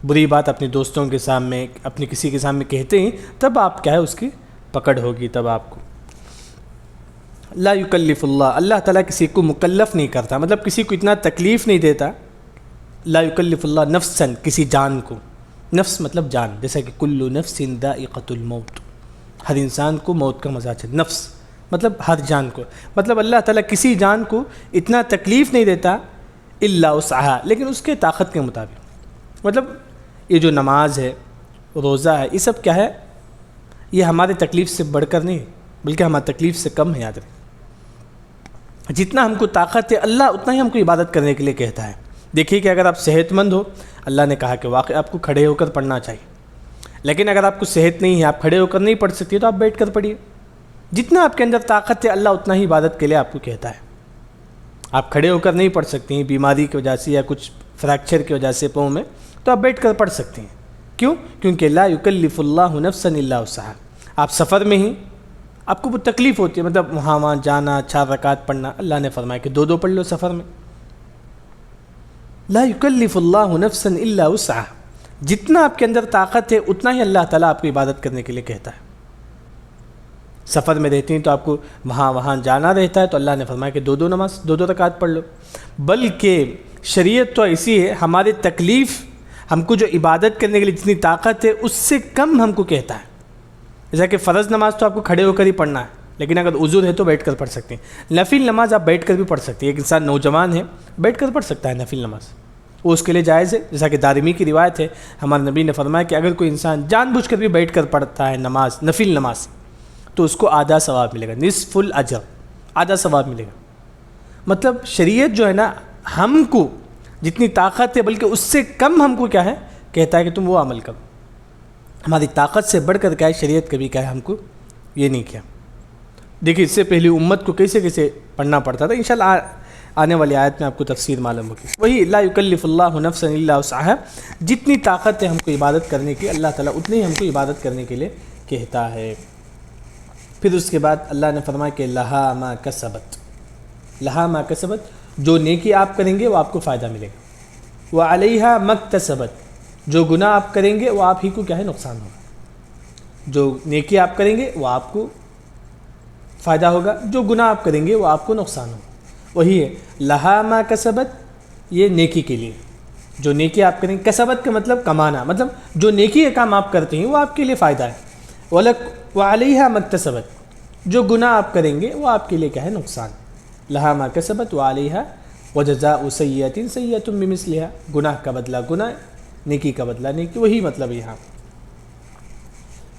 بری بات اپنے دوستوں کے سامنے، اپنے کسی کے سامنے کہتے ہیں، تب آپ کیا ہے اس کی پکڑ ہوگی. تب آپ کو لا یکلف اللہ تعالیٰ کسی کو مکلف نہیں کرتا، مطلب کسی کو اتنا تکلیف نہیں دیتا. لا یکلف اللہ نفسا، کسی جان کو. نفس مطلب جان، جیسا کہ کل نفس ذائقۃ الموت، ہر انسان کو موت کا مزہ چاہیے. نفس مطلب ہر جان کو، مطلب اللہ تعالیٰ کسی جان کو اتنا تکلیف نہیں دیتا الا وسعها، لیکن اس کے طاقت کے مطابق. مطلب یہ جو نماز ہے، روزہ ہے، یہ سب کیا ہے؟ یہ ہمارے تکلیف سے بڑھ کر نہیں بلکہ ہماری تکلیف سے کم ہے. یاد رکھیں جتنا ہم کو طاقت ہے اللہ اتنا ہی ہم کو عبادت کرنے کے لیے کہتا ہے. دیکھیے کہ اگر آپ صحت مند ہو، اللہ نے کہا کہ واقعی آپ کو کھڑے ہو کر پڑھنا چاہیے. لیکن اگر آپ کو صحت نہیں ہے، آپ کھڑے ہو کر نہیں پڑھ سکتی، تو آپ بیٹھ کر پڑھیے. جتنا آپ کے اندر طاقت ہے اللہ اتنا ہی عبادت کے لیے آپ کو کہتا ہے. آپ کھڑے ہو کر نہیں پڑھ سکتی ہیں بیماری کی وجہ سے یا کچھ فریکچر کی وجہ سے پاؤں میں، تو آپ بیٹھ کر پڑھ سکتے ہیں. کیوں؟ کیونکہ لا یکلف اللہ نفسا الا وسعها. آپ سفر میں ہی آپ کو وہ تکلیف ہوتی ہے، مطلب وہاں جانا، 4 رکعت پڑھنا. اللہ نے فرمایا کہ 2 پڑھ لو سفر میں. لا یکلف اللہ نفسا الا وسعها. جتنا آپ کے اندر طاقت ہے اتنا ہی اللہ تعالیٰ آپ کو عبادت کرنے کے لیے کہتا ہے. سفر میں رہتی ہیں تو آپ کو وہاں جانا رہتا ہے، تو اللہ نے فرمایا کہ 2 نماز 2 رکعت پڑھ لو. بلکہ شریعت تو ایسی ہے، ہماری تکلیف ہم کو جو عبادت کرنے کے لیے جتنی طاقت ہے اس سے کم ہم کو کہتا ہے. جیسا کہ فرض نماز تو آپ کو کھڑے ہو کر ہی پڑھنا ہے، لیکن اگر عذر ہے تو بیٹھ کر پڑھ سکتے ہیں. نفل نماز آپ بیٹھ کر بھی پڑھ سکتے ہیں. ایک انسان نوجوان ہے بیٹھ کر پڑھ سکتا ہے نفل نماز، وہ اس کے لیے جائز ہے. جیسا کہ دارمی کی روایت ہے، ہمارے نبی نے فرمایا کہ اگر کوئی انسان جان بوجھ کر بھی بیٹھ کر پڑھتا ہے نماز، نفل نماز، تو اس کو آدھا ثواب ملے گا، نصف الاجر، آدھا ثواب ملے گا. مطلب شریعت جو ہے نا ہم کو جتنی طاقت ہے بلکہ اس سے کم ہم کو کیا ہے کہتا ہے کہ تم وہ عمل کرو. ہماری طاقت سے بڑھ کر کیا ہے شریعت کبھی کیا ہے ہم کو یہ نہیں کیا. دیکھیے اس سے پہلی امت کو کیسے کیسے پڑھنا پڑتا تھا. انشاءاللہ آنے والی آیت میں آپ کو تفسیر معلوم ہوگی. وہی لا یکلف اللہ نفسا الا وسعها. جتنی طاقت ہے ہم کو عبادت کرنے کی، اللہ تعالیٰ اتنی ہی ہم کو عبادت کرنے کے لیے کہتا ہے. پھر اس کے بعد اللہ نے فرمایا کہ لہا ما کسبت، لہا ما کسبت، جو نیکی آپ کریں گے وہ آپ کو فائدہ ملے گا. وعلیہا مکتسبت، جو گناہ آپ کریں گے وہ آپ ہی کو کیا ہے نقصان ہوگا. جو نیکی آپ کریں گے وہ آپ کو فائدہ ہوگا، جو گناہ آپ کریں گے وہ آپ کو نقصان ہوگا. وہی ہے لہا ما کسبت، یہ نیکی کے لیے. جو نیکی آپ کریں گے، کسبت کا مطلب کمانا، مطلب جو نیکی کا کام آپ کرتے ہیں وہ آپ کے لیے فائدہ ہے. وعلیہا مکتسبت، جو گناہ آپ کریں گے وہ آپ کے لیے کیا ہے نقصان. لہا ما کسبت وعلیہا وجزاء سیئۃ سیئۃ بمثلھا، گناہ کا بدلہ گناہ، نیکی کا بدلہ نیکی. وہی مطلب یہاں.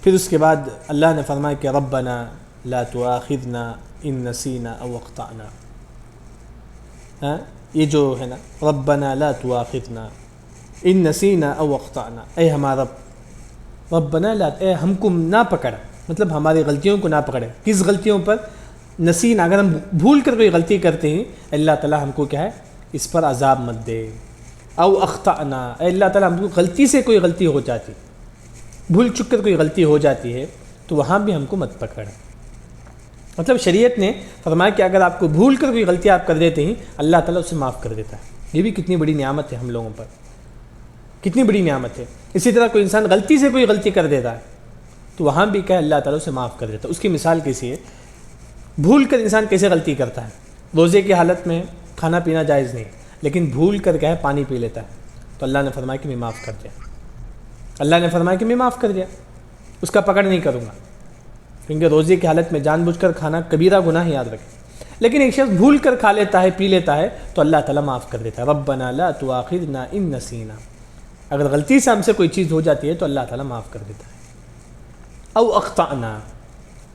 پھر اس کے بعد اللہ نے فرمایا کہ ربنا لا تؤاخذنا ان نسینا او اخطأنا. یہ جو ہے نا ربنا لا تؤاخذنا ان نسینا او اخطأنا، اے ہمارا رب، ربنا لا، اے ہم کو نہ پکڑ، مطلب ہماری غلطیوں کو نہ پکڑے. کس غلطیوں پر؟ نسینا، اگر ہم بھول کر کوئی غلطی کرتے ہیں اللہ تعالیٰ ہم کو کیا ہے اس پر عذاب مت دے. او اخطأنا، اے اللہ تعالیٰ ہم کو غلطی سے کوئی غلطی ہو جاتی، بھول چک کر کوئی غلطی ہو جاتی ہے تو وہاں بھی ہم کو مت پکڑ. مطلب شریعت نے فرمایا کہ اگر آپ کو بھول کر کوئی غلطی آپ کر دیتے ہیں اللہ تعالیٰ اسے معاف کر دیتا ہے. یہ بھی کتنی بڑی نعمت ہے ہم لوگوں پر، کتنی بڑی نعمت ہے. اسی طرح کوئی انسان غلطی سے کوئی غلطی کر دیتا ہے تو وہاں بھی کیا ہے اللہ تعالیٰ اسے معاف کر دیتا ہے۔ اس کی مثال کیسی ہے؟ بھول کر انسان کیسے غلطی کرتا ہے؟ روزے کی حالت میں کھانا پینا جائز نہیں، لیکن بھول کر کیا ہے پانی پی لیتا ہے، تو اللہ نے فرمایا کہ میں معاف کر دیا، اللہ نے فرمایا کہ میں معاف کر دیا، اس کا پکڑ نہیں کروں گا، کیونکہ روزے کی حالت میں جان بوجھ کر کھانا کبیرہ گناہ یاد رکھیں۔ لیکن ایک شخص بھول کر کھا لیتا ہے، پی لیتا ہے، تو اللہ تعالیٰ معاف کر دیتا ہے۔ ربنا لا تؤاخذنا ان نسینا، اگر غلطی سے ہم سے کوئی چیز ہو جاتی ہے تو اللہ تعالیٰ معاف کر دیتا ہے۔ او اخطأنا،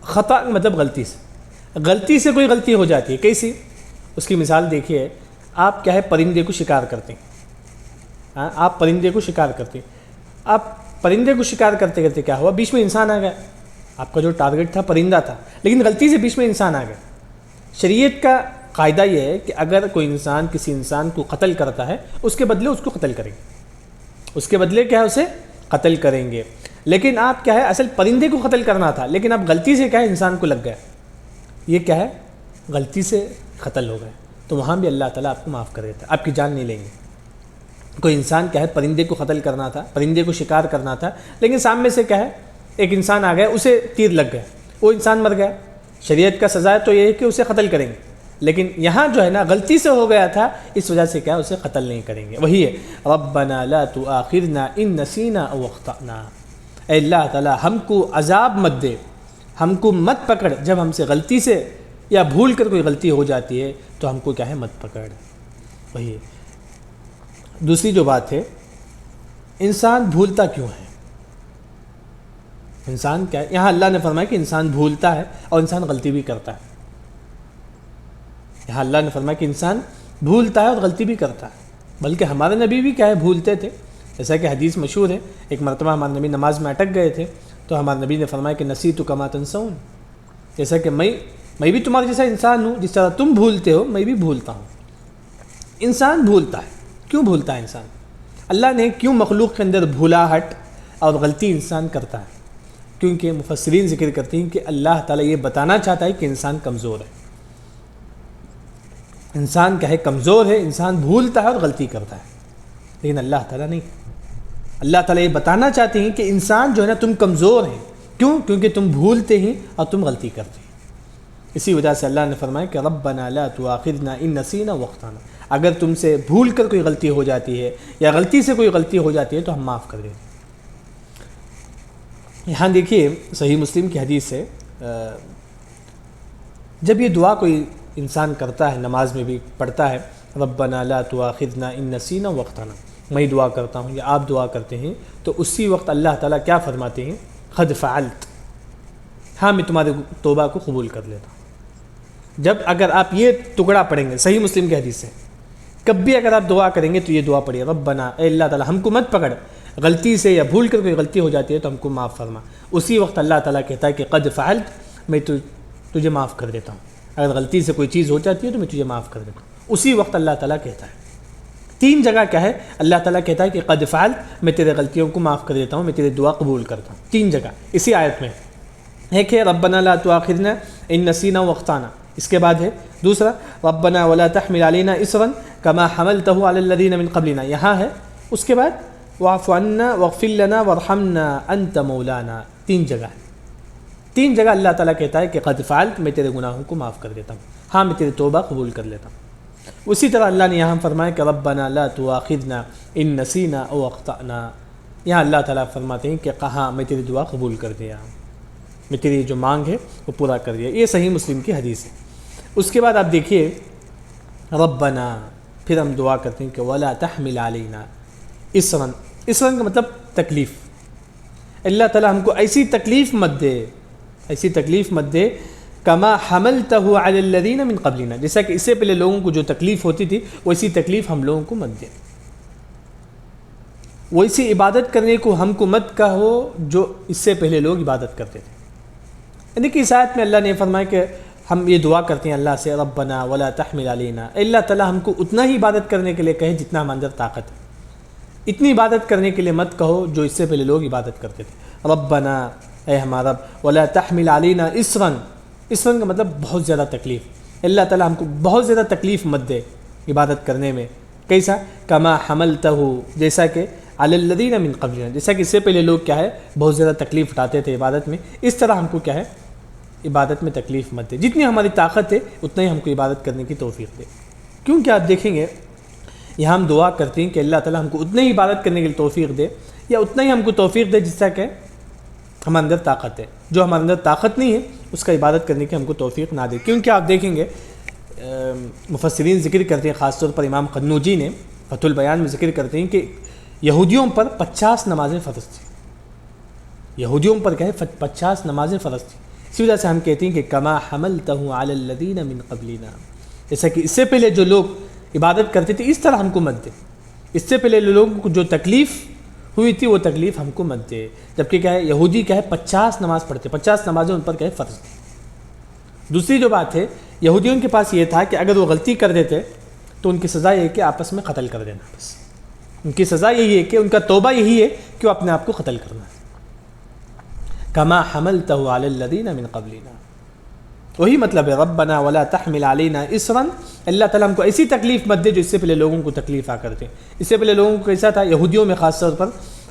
خطا مطلب غلطی سے کوئی غلطی ہو جاتی ہے، کیسی؟ اس کی مثال دیکھیے، آپ کیا ہے پرندے کو شکار کرتے ہیں، آپ پرندے کو شکار کرتے ہیں، آپ پرندے کو شکار کرتے کرتے کیا ہوا، بیچ میں انسان آ گیا، آپ کا جو ٹارگٹ تھا پرندہ تھا، لیکن غلطی سے بیچ میں انسان آ گیا۔ شریعت کا قاعدہ یہ ہے کہ اگر کوئی انسان کسی انسان کو قتل کرتا ہے، اس کے بدلے اس کو قتل کریں گے، اس کے بدلے کیا ہے اسے قتل کریں گے۔ لیکن آپ کیا ہے اصل پرندے کو قتل کرنا تھا، لیکن اب غلطی سے کیا ہے انسان کو لگ گیا، یہ کیا ہے غلطی سے قتل ہو گئے، تو وہاں بھی اللہ تعالیٰ آپ کو معاف کر دیتا ہے، آپ کی جان نہیں لیں گے۔ کوئی انسان کیا ہے پرندے کو قتل کرنا تھا، پرندے کو شکار کرنا تھا، لیکن سامنے سے کیا ہے ایک انسان آ گیا، اسے تیر لگ گیا، وہ انسان مر گیا۔ شریعت کا سزا تو یہ ہے کہ اسے قتل کریں گے، لیکن یہاں جو ہے نا غلطی سے ہو گیا تھا، اس وجہ سے کیا اسے قتل نہیں کریں گے۔ وہی ہے ربنا لا تؤاخذنا ان نسینا او اخطأنا، اے اللہ تعالیٰ ہم کو عذاب مت دے، ہم کو مت پکڑ جب ہم سے غلطی سے یا بھول کر کوئی غلطی ہو جاتی ہے تو ہم کو کیا ہے مت پکڑ۔ وہی ہے۔ دوسری جو بات ہے، انسان بھولتا کیوں ہے؟ انسان کیا ہے؟ یہاں اللہ نے فرمایا کہ انسان بھولتا ہے اور انسان غلطی بھی کرتا ہے۔ یہاں اللہ نے فرمایا کہ انسان بھولتا ہے اور غلطی بھی کرتا ہے، بلکہ ہمارے نبی بھی کیا ہے بھولتے تھے، جیسا کہ حدیث مشہور ہے، ایک مرتبہ ہمارے نبی نماز میں اٹک گئے تھے تو ہمارے نبی نے فرمایا کہ نسیت کما تنسون، جیسا کہ میں بھی تمہارے جیسا انسان ہوں، جس طرح تم بھولتے ہو میں بھی بھولتا ہوں۔ انسان بھولتا ہے، کیوں بھولتا ہے انسان؟ اللہ نے کیوں مخلوق کے اندر بھولاہٹ اور غلطی انسان کرتا ہے؟ کیونکہ مفسرین ذکر کرتے ہیں کہ اللہ تعالیٰ یہ بتانا چاہتا ہے کہ انسان کمزور ہے، انسان کیا ہے کمزور ہے، انسان بھولتا ہے اور غلطی کرتا ہے، لیکن اللہ تعالیٰ نہیں۔ اللہ تعالیٰ یہ بتانا چاہتے ہیں کہ انسان جو ہے نا تم کمزور ہیں، کیوں؟ کیونکہ تم بھولتے ہیں اور تم غلطی کرتے ہیں۔ اسی وجہ سے اللہ نے فرمایا کہ ربنا لا تؤاخذنا ان نسینا واخطانا، اگر تم سے بھول کر کوئی غلطی ہو جاتی ہے یا غلطی سے کوئی غلطی ہو جاتی ہے تو ہم معاف کر دیتے ہیں۔ یہاں دیکھیے صحیح مسلم کی حدیث ہے، جب یہ دعا کوئی انسان کرتا ہے، نماز میں بھی پڑھتا ہے ربنا لا تؤاخذنا ان نسینا واخطانا، میں دعا کرتا ہوں یا آپ دعا کرتے ہیں، تو اسی وقت اللہ تعالیٰ کیا فرماتے ہیں؟ قد فعلت، ہاں میں تمہارے توبہ کو قبول کر لیتا ہوں۔ جب اگر آپ یہ ٹکڑا پڑھیں گے، صحیح مسلم کی حدیث ہے، کب بھی اگر آپ دعا کریں گے تو یہ دعا پڑھیے ربنا، اے اللہ تعالیٰ ہم کو مت پکڑ، غلطی سے یا بھول کر کوئی غلطی ہو جاتی ہے تو ہم کو معاف فرما۔ اسی وقت اللہ تعالیٰ کہتا ہے کہ قد فعلت، میں تجھے معاف کر دیتا ہوں، اگر غلطی سے کوئی چیز ہو جاتی ہے تو میں تجھے معاف کر دیتا ہوں۔ اسی وقت اللہ تعالیٰ کہتا ہے، تین جگہ کیا ہے اللہ تعالیٰ کہتا ہے کہ قد فعلت، میں تیرے غلطیوں کو معاف کر دیتا ہوں، میں تیرے دعا قبول کرتا ہوں، تین جگہ اسی آیت میں۔ ایک ہے ربنا لا تؤاخذنا ان نسینا واخطانا، اس کے بعد ہے دوسرا ربنا ولا تحمل علينا اصرا كما حملته على الذين من قبلنا، یہاں ہے، اس کے بعد واعف عنا واغفر لنا وارحمنا انت مولانا، تین جگہ ہے، تین جگہ اللہ تعالیٰ کہتا ہے کہ قد فعلت، میں تیرے گناہوں کو معاف کر دیتا ہوں، ہاں میں تیری توبہ قبول کر لیتا ہوں۔ اسی طرح اللہ نے یہاں فرمایا کہ ربنا لا تؤاخذنا ان نسینا او اخطأنا، یہاں اللہ تعالیٰ فرماتے ہیں کہ کہاں میں تیری دعا قبول کر دیا، میں تیری جو مانگ ہے وہ پورا کر دیا۔ یہ صحیح مسلم کی حدیث ہے۔ اس کے بعد آپ دیکھیے ربنا، پھر ہم دعا کرتے ہیں کہ ولا تحمل علینا اصرا، اصرا کا مطلب تکلیف، اللہ تعالیٰ ہم کو ایسی تکلیف مت دے، ایسی تکلیف مت دے کما حملتہ علی الذین من قبلنا، جیسا کہ اس سے پہلے لوگوں کو جو تکلیف ہوتی تھی ویسی تکلیف ہم لوگوں کو مت دے، ویسی عبادت کرنے کو ہم کو مت کہو جو اس سے پہلے لوگ عبادت کرتے تھے۔ یعنی کہ اس آیت میں اللہ نے فرمایا کہ ہم یہ دعا کرتے ہیں اللہ سے ربنا ولا تحمل علینا، اے اللہ تعالیٰ ہم کو اتنا ہی عبادت کرنے کے لیے کہے جتنا ہم اندر طاقت ہے، اتنی عبادت کرنے کے لیے مت کہو جو اس سے پہلے لوگ عبادت کرتے تھے۔ ربنا، اے ہمارا رب، ولا تحمل علینا اصرا، اصرا کا مطلب بہت زیادہ تکلیف، اللہ تعالیٰ ہم کو بہت زیادہ تکلیف مت دے عبادت کرنے میں، کیسا؟ کما حملتہ، جیسا کہ علی الذین من قبلنا، جیسا کہ اس سے پہلے لوگ کیا ہے بہت زیادہ تکلیف اٹھاتے تھے عبادت میں، اس طرح ہم کو کیا ہے عبادت میں تکلیف مت دے، جتنی ہماری طاقت ہے اتنا ہی ہم کو عبادت کرنے کی توفیق دے۔ کیونکہ آپ دیکھیں گے یہاں ہم دعا کرتے ہیں کہ اللہ تعالیٰ ہم کو اتنا ہی عبادت کرنے کے لیے توفیق دے، یا اتنا ہی ہم کو توفیق دے جس طرح کہ ہمارے اندر طاقت ہے، جو ہمارے اندر طاقت نہیں ہے اس کا عبادت کرنے کی ہم کو توفیق نہ دے۔ کیونکہ آپ دیکھیں گے مفسرین ذکر کرتے ہیں، خاص طور پر امام قنوجی نے فتح البیان میں ذکر کرتے ہیں کہ یہودیوں پر 50 نمازیں فرض تھیں، یہودیوں پر کیا ہے 50 نمازیں فرض تھیں۔ اسی وجہ سے ہم کہتے ہیں کہ کما حملتہ علی الذین من قبلنا، جیسا کہ اس سے پہلے جو لوگ عبادت کرتے تھے اس طرح ہم کو مت دے، اس سے پہلے لوگوں کو جو تکلیف ہوئی تھی وہ تکلیف ہم کو مت دے۔ جبکہ کیا ہے یہودی کیا ہے 50 نماز پڑھتے، 50 نمازیں ان پر کیا ہے فرض تھی۔ دوسری جو بات ہے یہودیوں کے پاس یہ تھا کہ اگر وہ غلطی کر دیتے تو ان کی سزا یہ ہے کہ آپس میں قتل کر دینا، بس ان کی سزا یہی ہے کہ ان کا توبہ یہی ہے کہ وہ اپنے آپ کو قتل کرنا ہے۔ کما حملتہ علی الذین من قبلنا، وہی مطلب ہے ربنا ولا تحمل علینا اصرا، اللہ تعالیٰ ہم کو ایسی تکلیف مت دے جو اس سے پہلے لوگوں کو تکلیف آ کرتے۔ اس سے پہلے لوگوں کو کیسا تھا، یہودیوں میں خاص طور پر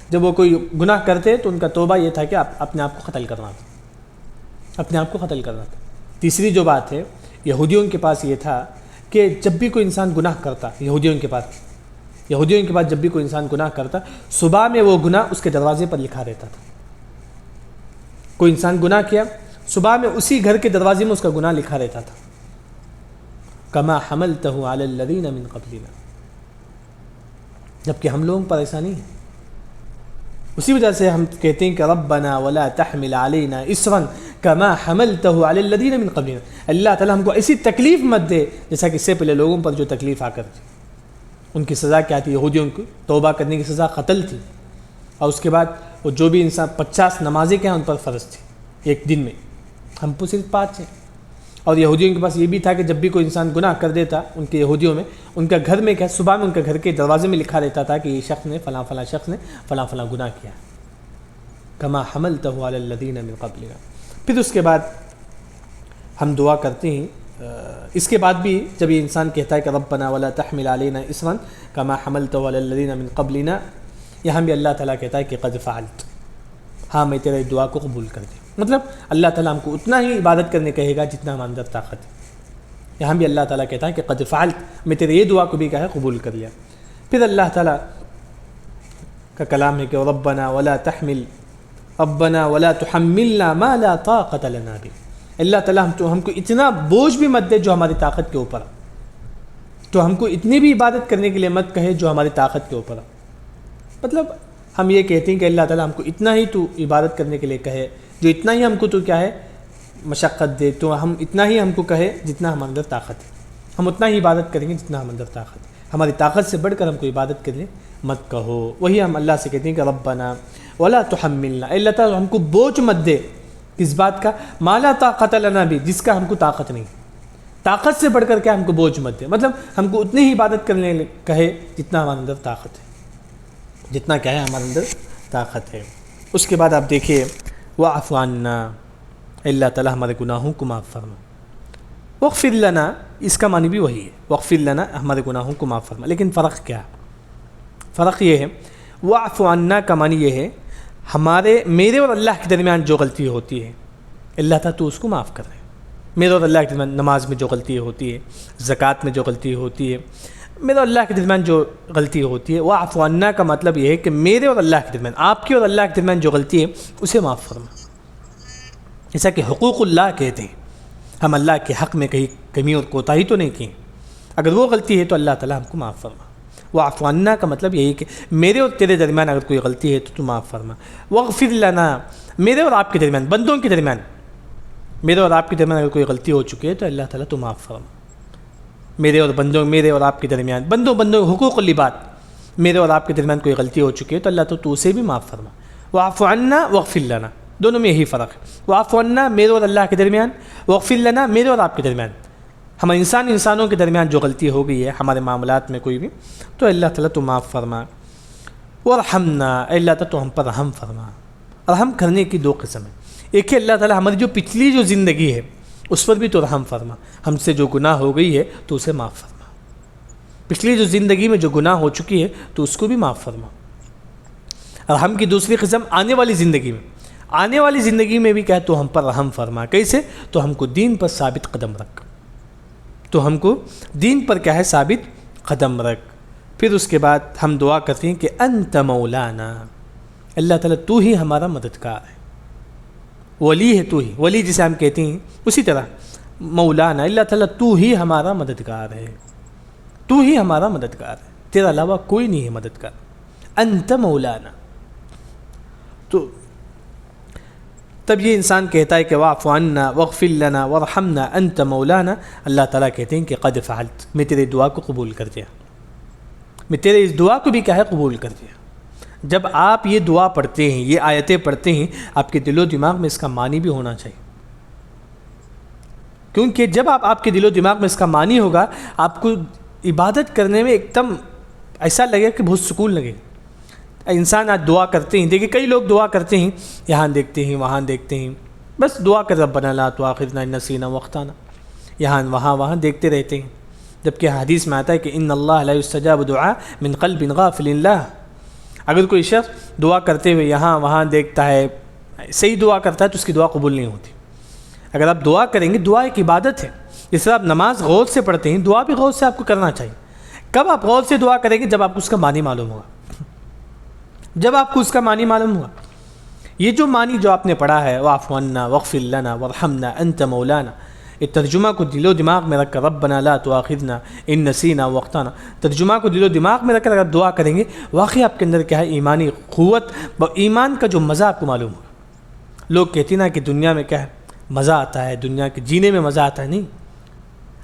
جب وہ کوئی گناہ کرتے تو ان کا توبہ یہ تھا کہ اپنے آپ کو قتل کرنا تھا، اپنے آپ کو قتل کرنا تھا۔ تیسری جو بات ہے یہودیوں کے پاس یہ تھا کہ جب بھی کوئی انسان گناہ کرتا، یہودیوں کے پاس جب بھی کوئی انسان گناہ کرتا، صبح میں وہ گناہ اس کے دروازے پر لکھا رہتا تھا۔ کوئی انسان گناہ کیا، صبح میں اسی گھر کے دروازے میں اس کا گناہ لکھا رہتا تھا۔ کما حملتہ علی الذین من قبلنا، جبکہ ہم لوگوں پر ایسا نہیں ہے۔ اسی وجہ سے ہم کہتے ہیں کہ ربنا ولا تحمل علینا اصرا کما حملتہ علی الذین من قبلنا، اللہ تعالیٰ ہم کو ایسی تکلیف مت دے جیسا کہ اس سے پہلے لوگوں پر جو تکلیف آ کر تھی۔ ان کی سزا کیا تھی، یہودیوں کو توبہ کرنے کی سزا قتل تھی، اور اس کے بعد وہ جو بھی انسان 50 نمازیں کیا ہیں ان پر فرض تھی ایک دن میں، ہم کو صرف 5 ہیں۔ اور یہودیوں کے پاس یہ بھی تھا کہ جب بھی کوئی انسان گناہ کر دیتا ان کے یہودیوں میں، ان کا گھر میں کیا صبح میں ان کے گھر کے دروازے میں لکھا رہتا تھا کہ یہ شخص نے فلاں فلاں شخص نے فلاں فلاں گناہ کیا۔ کما حملتہ علی الذین من قبلنا۔ پھر اس کے بعد ہم دعا کرتے ہیں، اس کے بعد بھی جب یہ انسان کہتا ہے کہ ربنا ولا تحمل علینا اصرا کما حملتہ علی الذین من قبلنا، یہاں بھی اللہ تعالیٰ کہتا ہے کہ قد فعلت، ہاں میں تیرے دعا کو قبول کر دیا۔ مطلب اللہ تعالیٰ ہم کو اتنا ہی عبادت کرنے کہے گا جتنا ہمارے اندر طاقت ہے۔ یہاں بھی اللہ تعالیٰ کہتا ہے کہ قد فعلت، میں تیرے یہ دعا کو بھی کہا ہے قبول کر لیا۔ پھر اللہ تعالیٰ کا کلام ہے کہ ربنا ولا تحملنا ما لا طاقت لنا به، اللہ تعالیٰ ہم کو اتنا بوجھ بھی مت دے جو ہماری طاقت کے اوپر، تو ہم کو اتنی بھی عبادت کرنے کے لیے مت کہے جو ہماری طاقت کے اوپر۔ مطلب ہم یہ کہتے ہیں کہ اللہ تعالیٰ ہم کو اتنا ہی تو عبادت کرنے کے لیے کہے، جو اتنا ہی ہم کو تو کیا ہے مشقت دے، تو ہم اتنا ہی ہم کو کہے جتنا ہمارے اندر طاقت ہے، ہم اتنا ہی عبادت کریں گے جتنا ہمارے اندر طاقت ہے، ہماری طاقت سے بڑھ کر ہم کو عبادت کرنے مت کہو۔ وہی ہم اللہ سے کہتے ہیں کہ ربنا ولا تحملنا، اللہ تعالیٰ ہم کو بوجھ مت دے، کس بات کا، ما لا طاقت لنا بھی، جس کا ہم کو طاقت نہیں، طاقت سے بڑھ کر کے ہم کو بوجھ مت دے، مطلب ہم کو اتنی ہی عبادت کرنے کہے جتنا ہمارے اندر طاقت ہے، جتنا کیا ہے ہمارے اندر طاقت ہے۔ اس کے بعد آپ دیکھیے واعف عنا، اللہ تعالیٰ ہمارے گناہوں کو معاف فرما۔ واغفر لنا، اس کا معنی بھی وہی ہے، واغفر لنا ہمارے گناہوں کو معاف فرما، لیکن فرق کیا ہے؟ فرق یہ ہے واعف عنا کا معنی یہ ہے میرے اور اللہ کے درمیان جو غلطی ہوتی ہے اللہ تعالیٰ تو اس کو معاف کر دے۔ میرے اور اللہ کے درمیان نماز میں جو غلطی ہوتی ہے، زکوٰۃ میں جو غلطی ہوتی ہے، میرے اور اللہ کے درمیان جو غلطی ہوتی ہے، واعف عنا کا مطلب یہ ہے کہ میرے اور اللہ کے درمیان، آپ کی اور اللہ کے درمیان جو غلطی ہے اسے معاف فرما۔ جیسا کہ حقوق اللہ کہتے ہیں، ہم اللہ کے حق میں کہیں کمی اور کوتاہی تو نہیں کی، اگر وہ غلطی ہے تو اللہ تعالیٰ ہم کو معاف فرما۔ واعف عنا کا مطلب یہی کہ میرے اور تیرے درمیان اگر کوئی غلطی ہے تو معاف فرما۔ واغفر لنا، میرے اور آپ کے درمیان، بندوں کے درمیان، میرے اور آپ کے درمیان اگر کوئی غلطی ہو چکی ہے تو اللہ تعالیٰ تو معاف فرما۔ میرے اور آپ کے درمیان بندوں حقوق اللبات، میرے اور آپ کے درمیان کوئی غلطی ہو چکی ہے تو اللہ تو اسے بھی معاف فرما۔ واعف عنا واغفر لنا، دونوں میں یہی فرق ہے، واعف عنا میرے اور اللہ کے درمیان، واغفر لنا میرے اور آپ کے درمیان، ہم انسانوں کے درمیان جو غلطی ہو گئی ہے ہمارے معاملات میں کوئی بھی، تو اللہ تعالیٰ تو معاف فرما۔ ورحمنا، اللہ تعالیٰ تو ہم پر رحم فرما۔ رحم کرنے کی 2 قسم ہیں، ایک ہے اللہ تعالیٰ ہماری جو پچھلی جو زندگی ہے اس پر بھی تو رحم فرما، ہم سے جو گناہ ہو گئی ہے تو اسے معاف فرما، پچھلی جو زندگی میں جو گناہ ہو چکی ہے تو اس کو بھی معاف فرما۔ رحم کی دوسری قسم آنے والی زندگی میں، آنے والی زندگی میں بھی کیا ہے تو ہم پر رحم فرما، کیسے؟ تو ہم کو دین پر ثابت قدم رکھ، تو ہم کو دین پر کیا ہے ثابت قدم رکھ۔ پھر اس کے بعد ہم دعا کرتے ہیں کہ انت مولانا، اللہ تعالیٰ تو ہی ہمارا مددگار ہے، ولی ہے تو ہی، ولی جسے ہم کہتے ہیں، اسی طرح مولانا اللہ تعالیٰ تو ہی ہمارا مددگار ہے، تو ہی ہمارا مددگار ہے، تیرے علاوہ کوئی نہیں ہے مددگار، انت مولانا۔ تو تب یہ انسان کہتا ہے کہ واعف عنا واغفر لنا وارحمنا انت مولانا، اللہ تعالیٰ کہتے ہیں کہ قد فعلت، میں تیرے دعا کو قبول کر دیا، میں تیرے اس دعا کو بھی کیا ہے قبول کر دیا۔ جب آپ یہ دعا پڑھتے ہیں، یہ آیتیں پڑھتے ہیں، آپ کے دل و دماغ میں اس کا معنی بھی ہونا چاہیے، کیونکہ جب آپ کے دل و دماغ میں اس کا معنی ہوگا، آپ کو عبادت کرنے میں ایک دم ایسا لگے کہ بہت سکون لگے۔ انسان آج دعا کرتے ہیں، دیکھیں کئی لوگ دعا کرتے ہیں، یہاں دیکھتے ہیں وہاں دیکھتے ہیں، بس دعا کر ربنا لا تؤاخذنا ان نسینا واخطانا، یہاں وہاں دیکھتے رہتے ہیں، جبکہ حدیث میں آتا ہے کہ ان اللہ لا یستجاب دعاء من قلب غافل اللہ۔ اگر کوئی شخص دعا کرتے ہوئے یہاں وہاں دیکھتا ہے، صحیح دعا کرتا ہے تو اس کی دعا قبول نہیں ہوتی۔ اگر آپ دعا کریں گے، دعا ایک عبادت ہے، جس طرح آپ نماز غور سے پڑھتے ہیں، دعا بھی غور سے آپ کو کرنا چاہیے۔ کب آپ غور سے دعا کریں گے؟ جب آپ کو اس کا معنی معلوم ہوگا، جب آپ کو اس کا معنی معلوم ہوا۔ یہ جو معنی جو آپ نے پڑھا ہے واعف عنا واغفر لنا وارحمنا انت مولانا، یہ ترجمہ کو دل و دماغ میں رکھ کر ربنا لا تؤاخذنا ان نسینا واخطانا، ترجمہ کو دل و دماغ میں رکھ کر اگر دعا کریں گے، واقعی آپ کے اندر کیا ہے ایمانی قوت، ایمان کا جو مزہ آپ کو معلوم ہوگا۔ لوگ کہتے ہیں نا کہ دنیا میں کیا ہے مزہ آتا ہے، دنیا کے جینے میں مزہ آتا ہے، نہیں،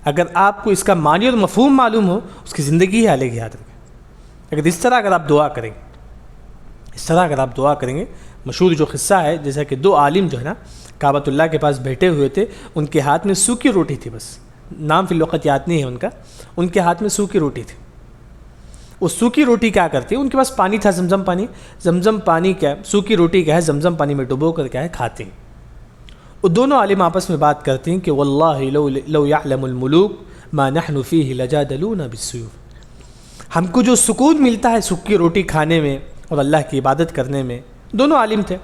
اگر آپ کو اس کا معنی اور مفہوم معلوم ہو، اس کی زندگی ہی الگ یاد رکھیں۔ اگر اس طرح اگر آپ دعا کریں گے، اس طرح اگر آپ دعا کریں گے، مشہور جو قصہ ہے، جیسا کہ دو عالم جو ہے نا کعبۃ اللہ کے پاس بیٹھے ہوئے تھے، ان کے ہاتھ میں سوکھی روٹی تھی، بس نام فی الوقت یاد نہیں ہے ان کا، ان کے ہاتھ میں سوکھی روٹی تھی۔ وہ سوکھی روٹی کیا کرتی ہے، ان کے پاس پانی تھا، زمزم پانی کیا ہے، سوکھی روٹی کیا ہے زمزم پانی میں ڈبو کر کیا ہے کھاتے ہیں۔ وہ دونوں عالم آپس میں بات کرتے ہیں کہ واللہ لو یعلم الملوک ما نحن فیہ لجادلونا بالسیوف، ہم کو جو سکون ملتا ہے سوکھی روٹی کھانے میں اور اللہ کی عبادت کرنے میں، دونوں عالم تھے،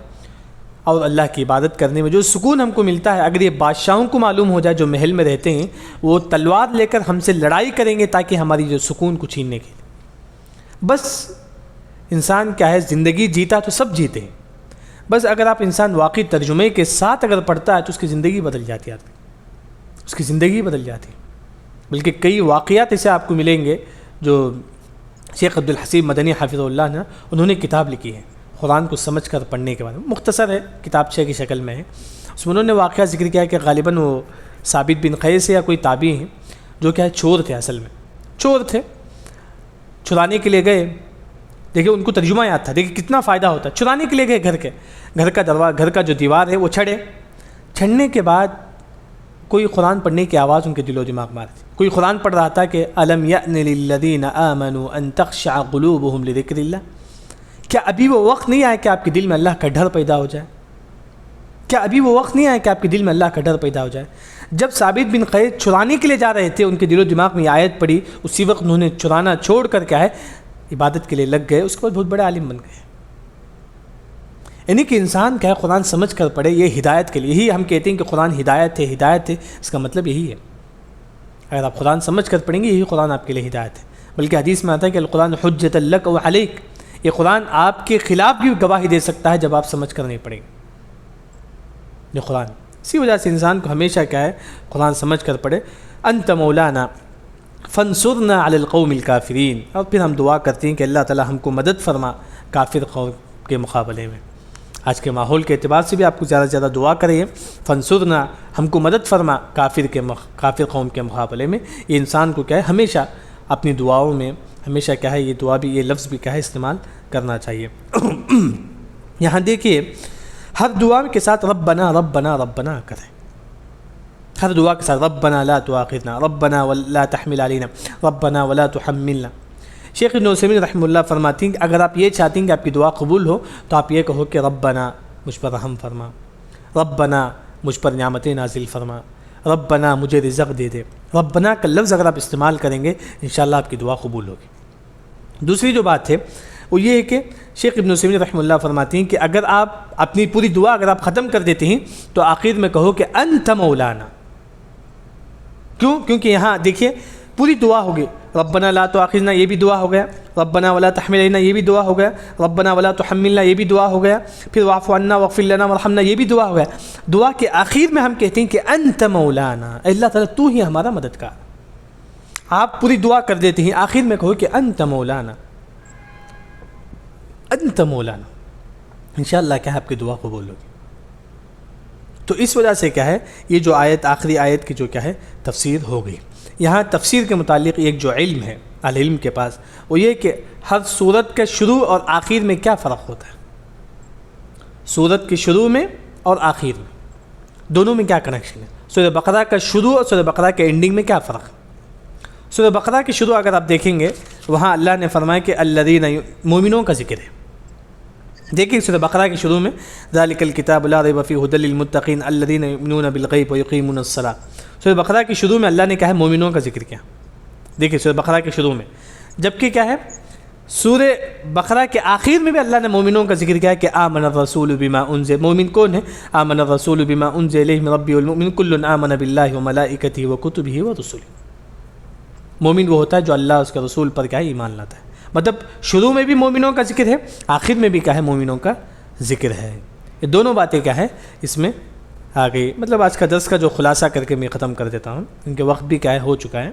اور اللہ کی عبادت کرنے میں جو سکون ہم کو ملتا ہے، اگر یہ بادشاہوں کو معلوم ہو جائے جو محل میں رہتے ہیں، وہ تلوار لے کر ہم سے لڑائی کریں گے تاکہ ہماری جو سکون کو چھیننے کے لیے۔ بس انسان کیا ہے، زندگی جیتا تو سب جیتے ہیں، بس اگر آپ انسان واقعی ترجمے کے ساتھ اگر پڑھتا ہے تو اس کی زندگی بدل جاتی ہے، اس کی زندگی بدل جاتی ہے۔ بلکہ کئی واقعات ایسے آپ کو ملیں گے جو شیخ عبدالحسیب مدنی حافظ اللہ نے انہوں نے کتاب لکھی ہے قرآن کو سمجھ کر پڑھنے کے بارے میں، مختصر ہے، کتابچے کی شکل میں ہے، اس میں انہوں نے واقعہ ذکر کیا کہ غالباً وہ ثابت بن قیس یا کوئی تابعی ہیں جو کیا ہے چور تھے، اصل میں چور تھے، چرانے کے لیے گئے، دیکھیں ان کو ترجمہ یاد تھا، دیکھیں کتنا فائدہ ہوتا ہے، چرانے کے لیے گئے، گھر کا جو دیوار ہے وہ چھڑنے کے بعد کوئی قرآن پڑھنے کی آواز ان کے دل و دماغ میں آتی، کوئی قرآن پڑھ رہا تھا کہ الم یأن للذین آمنوا ان تخشع قلوبهم لذکر اللہ، کیا ابھی وہ وقت نہیں آیا کہ آپ کے دل میں اللہ کا ڈر پیدا ہو جائے؟ کیا ابھی وہ وقت نہیں آیا کہ آپ کے دل میں اللہ کا ڈر پیدا ہو جائے؟ جب ثابت بن قیس چرانے کے لیے جا رہے تھے، ان کے دل و دماغ میں یہ آیت پڑی، اسی وقت انہوں نے چرانا چھوڑ کر کیا ہے عبادت کے لیے لگ گئے، اس کے بعد بہت بڑے عالم بن گئے۔ یعنی کہ انسان کیا ہے قرآن سمجھ کر پڑھے، یہ ہدایت کے لیے، یہی ہم کہتے ہیں کہ قرآن ہدایت ہے، اس کا مطلب یہی ہے، اگر آپ قرآن سمجھ کر پڑھیں گے یہی قرآن آپ کے لیے ہدایت ہے۔ بلکہ حدیث میں آتا ہے کہ القرآن حجت لک و علیک، یہ قرآن آپ کے خلاف بھی گواہی دے سکتا ہے جب آپ سمجھ کر نہیں پڑھیں گے یہ قرآن۔ اسی وجہ سے انسان کو ہمیشہ کیا ہے قرآن سمجھ کر پڑھے۔ انت مولانا فانصرنا علی القوم الکافرین، اور پھر ہم دعا کرتے ہیں کہ اللہ تعالی ہم کو مدد فرما کافر قوم کے مقابلے میں۔ آج کے ماحول کے اعتبار سے بھی آپ کو زیادہ سے زیادہ دعا کریں، فانصرنا، ہم کو مدد فرما کافر قوم کے مقابلے میں۔ یہ انسان کو کیا ہے ہمیشہ اپنی دعاؤں میں ہمیشہ کیا ہے یہ دعا بھی، یہ لفظ بھی کیا ہے استعمال کرنا چاہیے۔ یہاں دیکھیے ہر دعا کے ساتھ ربنا ربنا ربنا کریں، ہر دعا کے ساتھ ربنا لا تؤاخذنا، ربنا ولا تحمل علينا، ربنا ولا تحملنا۔ شیخ ابن عثیمین رحمہ اللہ فرماتے ہیں کہ اگر آپ یہ چاہتے ہیں کہ آپ کی دعا قبول ہو تو آپ یہ کہو کہ ربنا مجھ پر رحم فرما، ربنا مجھ پر نعمتیں نازل فرما، ربنا مجھے رزق دے دے۔ ربنا کا لفظ اگر آپ استعمال کریں گے انشاءاللہ آپ کی دعا قبول ہوگی۔ دوسری جو بات ہے وہ یہ ہے کہ شیخ ابن عثیمین رحمہ اللہ فرماتی ہیں کہ اگر آپ اپنی پوری دعا اگر آپ ختم کر دیتے ہیں تو آخر میں کہو کہ انت مولانا. کیوں؟ کیونکہ یہاں دیکھیے پوری دعا ہوگی. ربنا لا تؤاخذنا یہ بھی دعا ہو گیا, ربنا ولا تحمل علینا یہ بھی دعا ہو گیا, ربنا ولا تحملنا یہ بھی دعا ہو گیا, پھر واعف عنا واغفر لنا وارحمنا یہ بھی دعا ہو گیا. دعا کے آخر میں ہم کہتے ہیں کہ انت مولانا, اللہ تعالیٰ تو ہی ہمارا مددگار. آپ پوری دعا کر دیتے ہیں, آخر میں کہو کہ انت مولانا, انت مولانا, انشاءاللہ کیا ہے آپ کی دعا قبول ہوگی. تو اس وجہ سے کیا ہے یہ جو آیت آخری آیت کی جو کیا ہے تفسیر ہو گئی. یہاں تفسیر کے متعلق ایک جو علم ہے اہل علم کے پاس وہ یہ کہ ہر صورت کے شروع اور آخر میں کیا فرق ہوتا ہے. صورت کے شروع میں اور آخر میں دونوں میں کیا کنیکشن ہے. سورہ بقرہ کا شروع اور سورہ بقرہ کے اینڈنگ میں کیا فرق ہے. سورہ بقرہ کے شروع اگر آپ دیکھیں گے وہاں اللہ نے فرمایا کہ الذین مومنوں کا ذکر ہے. دیکھیں سورہ بقرہ کے شروع میں ذالک الکتاب لا ریب فیہ ھدی للمتقین الذین یؤمنون بالغیب ویقیمون الصلاۃ. سورہ بقرہ کے شروع میں اللہ نے کہا ہے مومنوں کا ذکر کیا. دیکھیں سورہ بقرہ کے شروع میں, جبکہ کیا ہے سورہ بقرہ کے آخر میں بھی اللہ نے مومنوں کا ذکر کیا ہے کہ آمن الرسول بما انزل. مومن کون ہے؟ آمن الرسول بما انزل الیہ من ربہ والمؤمنون کل آمن باللہ وملائکتہ وکتبہ ورسلہ. مومن وہ ہوتا ہے جو اللہ اس کے رسول پر کیا ہے ایمان لاتا ہے. مطلب شروع میں بھی مومنوں کا ذکر ہے, آخر میں بھی کیا ہے مومنوں کا ذکر ہے. یہ دونوں باتیں کیا ہے اس میں آ گئی. مطلب آج کا درس کا جو خلاصہ کر کے میں ختم کر دیتا ہوں, ان کے وقت بھی کیا ہے ہو چکا ہے.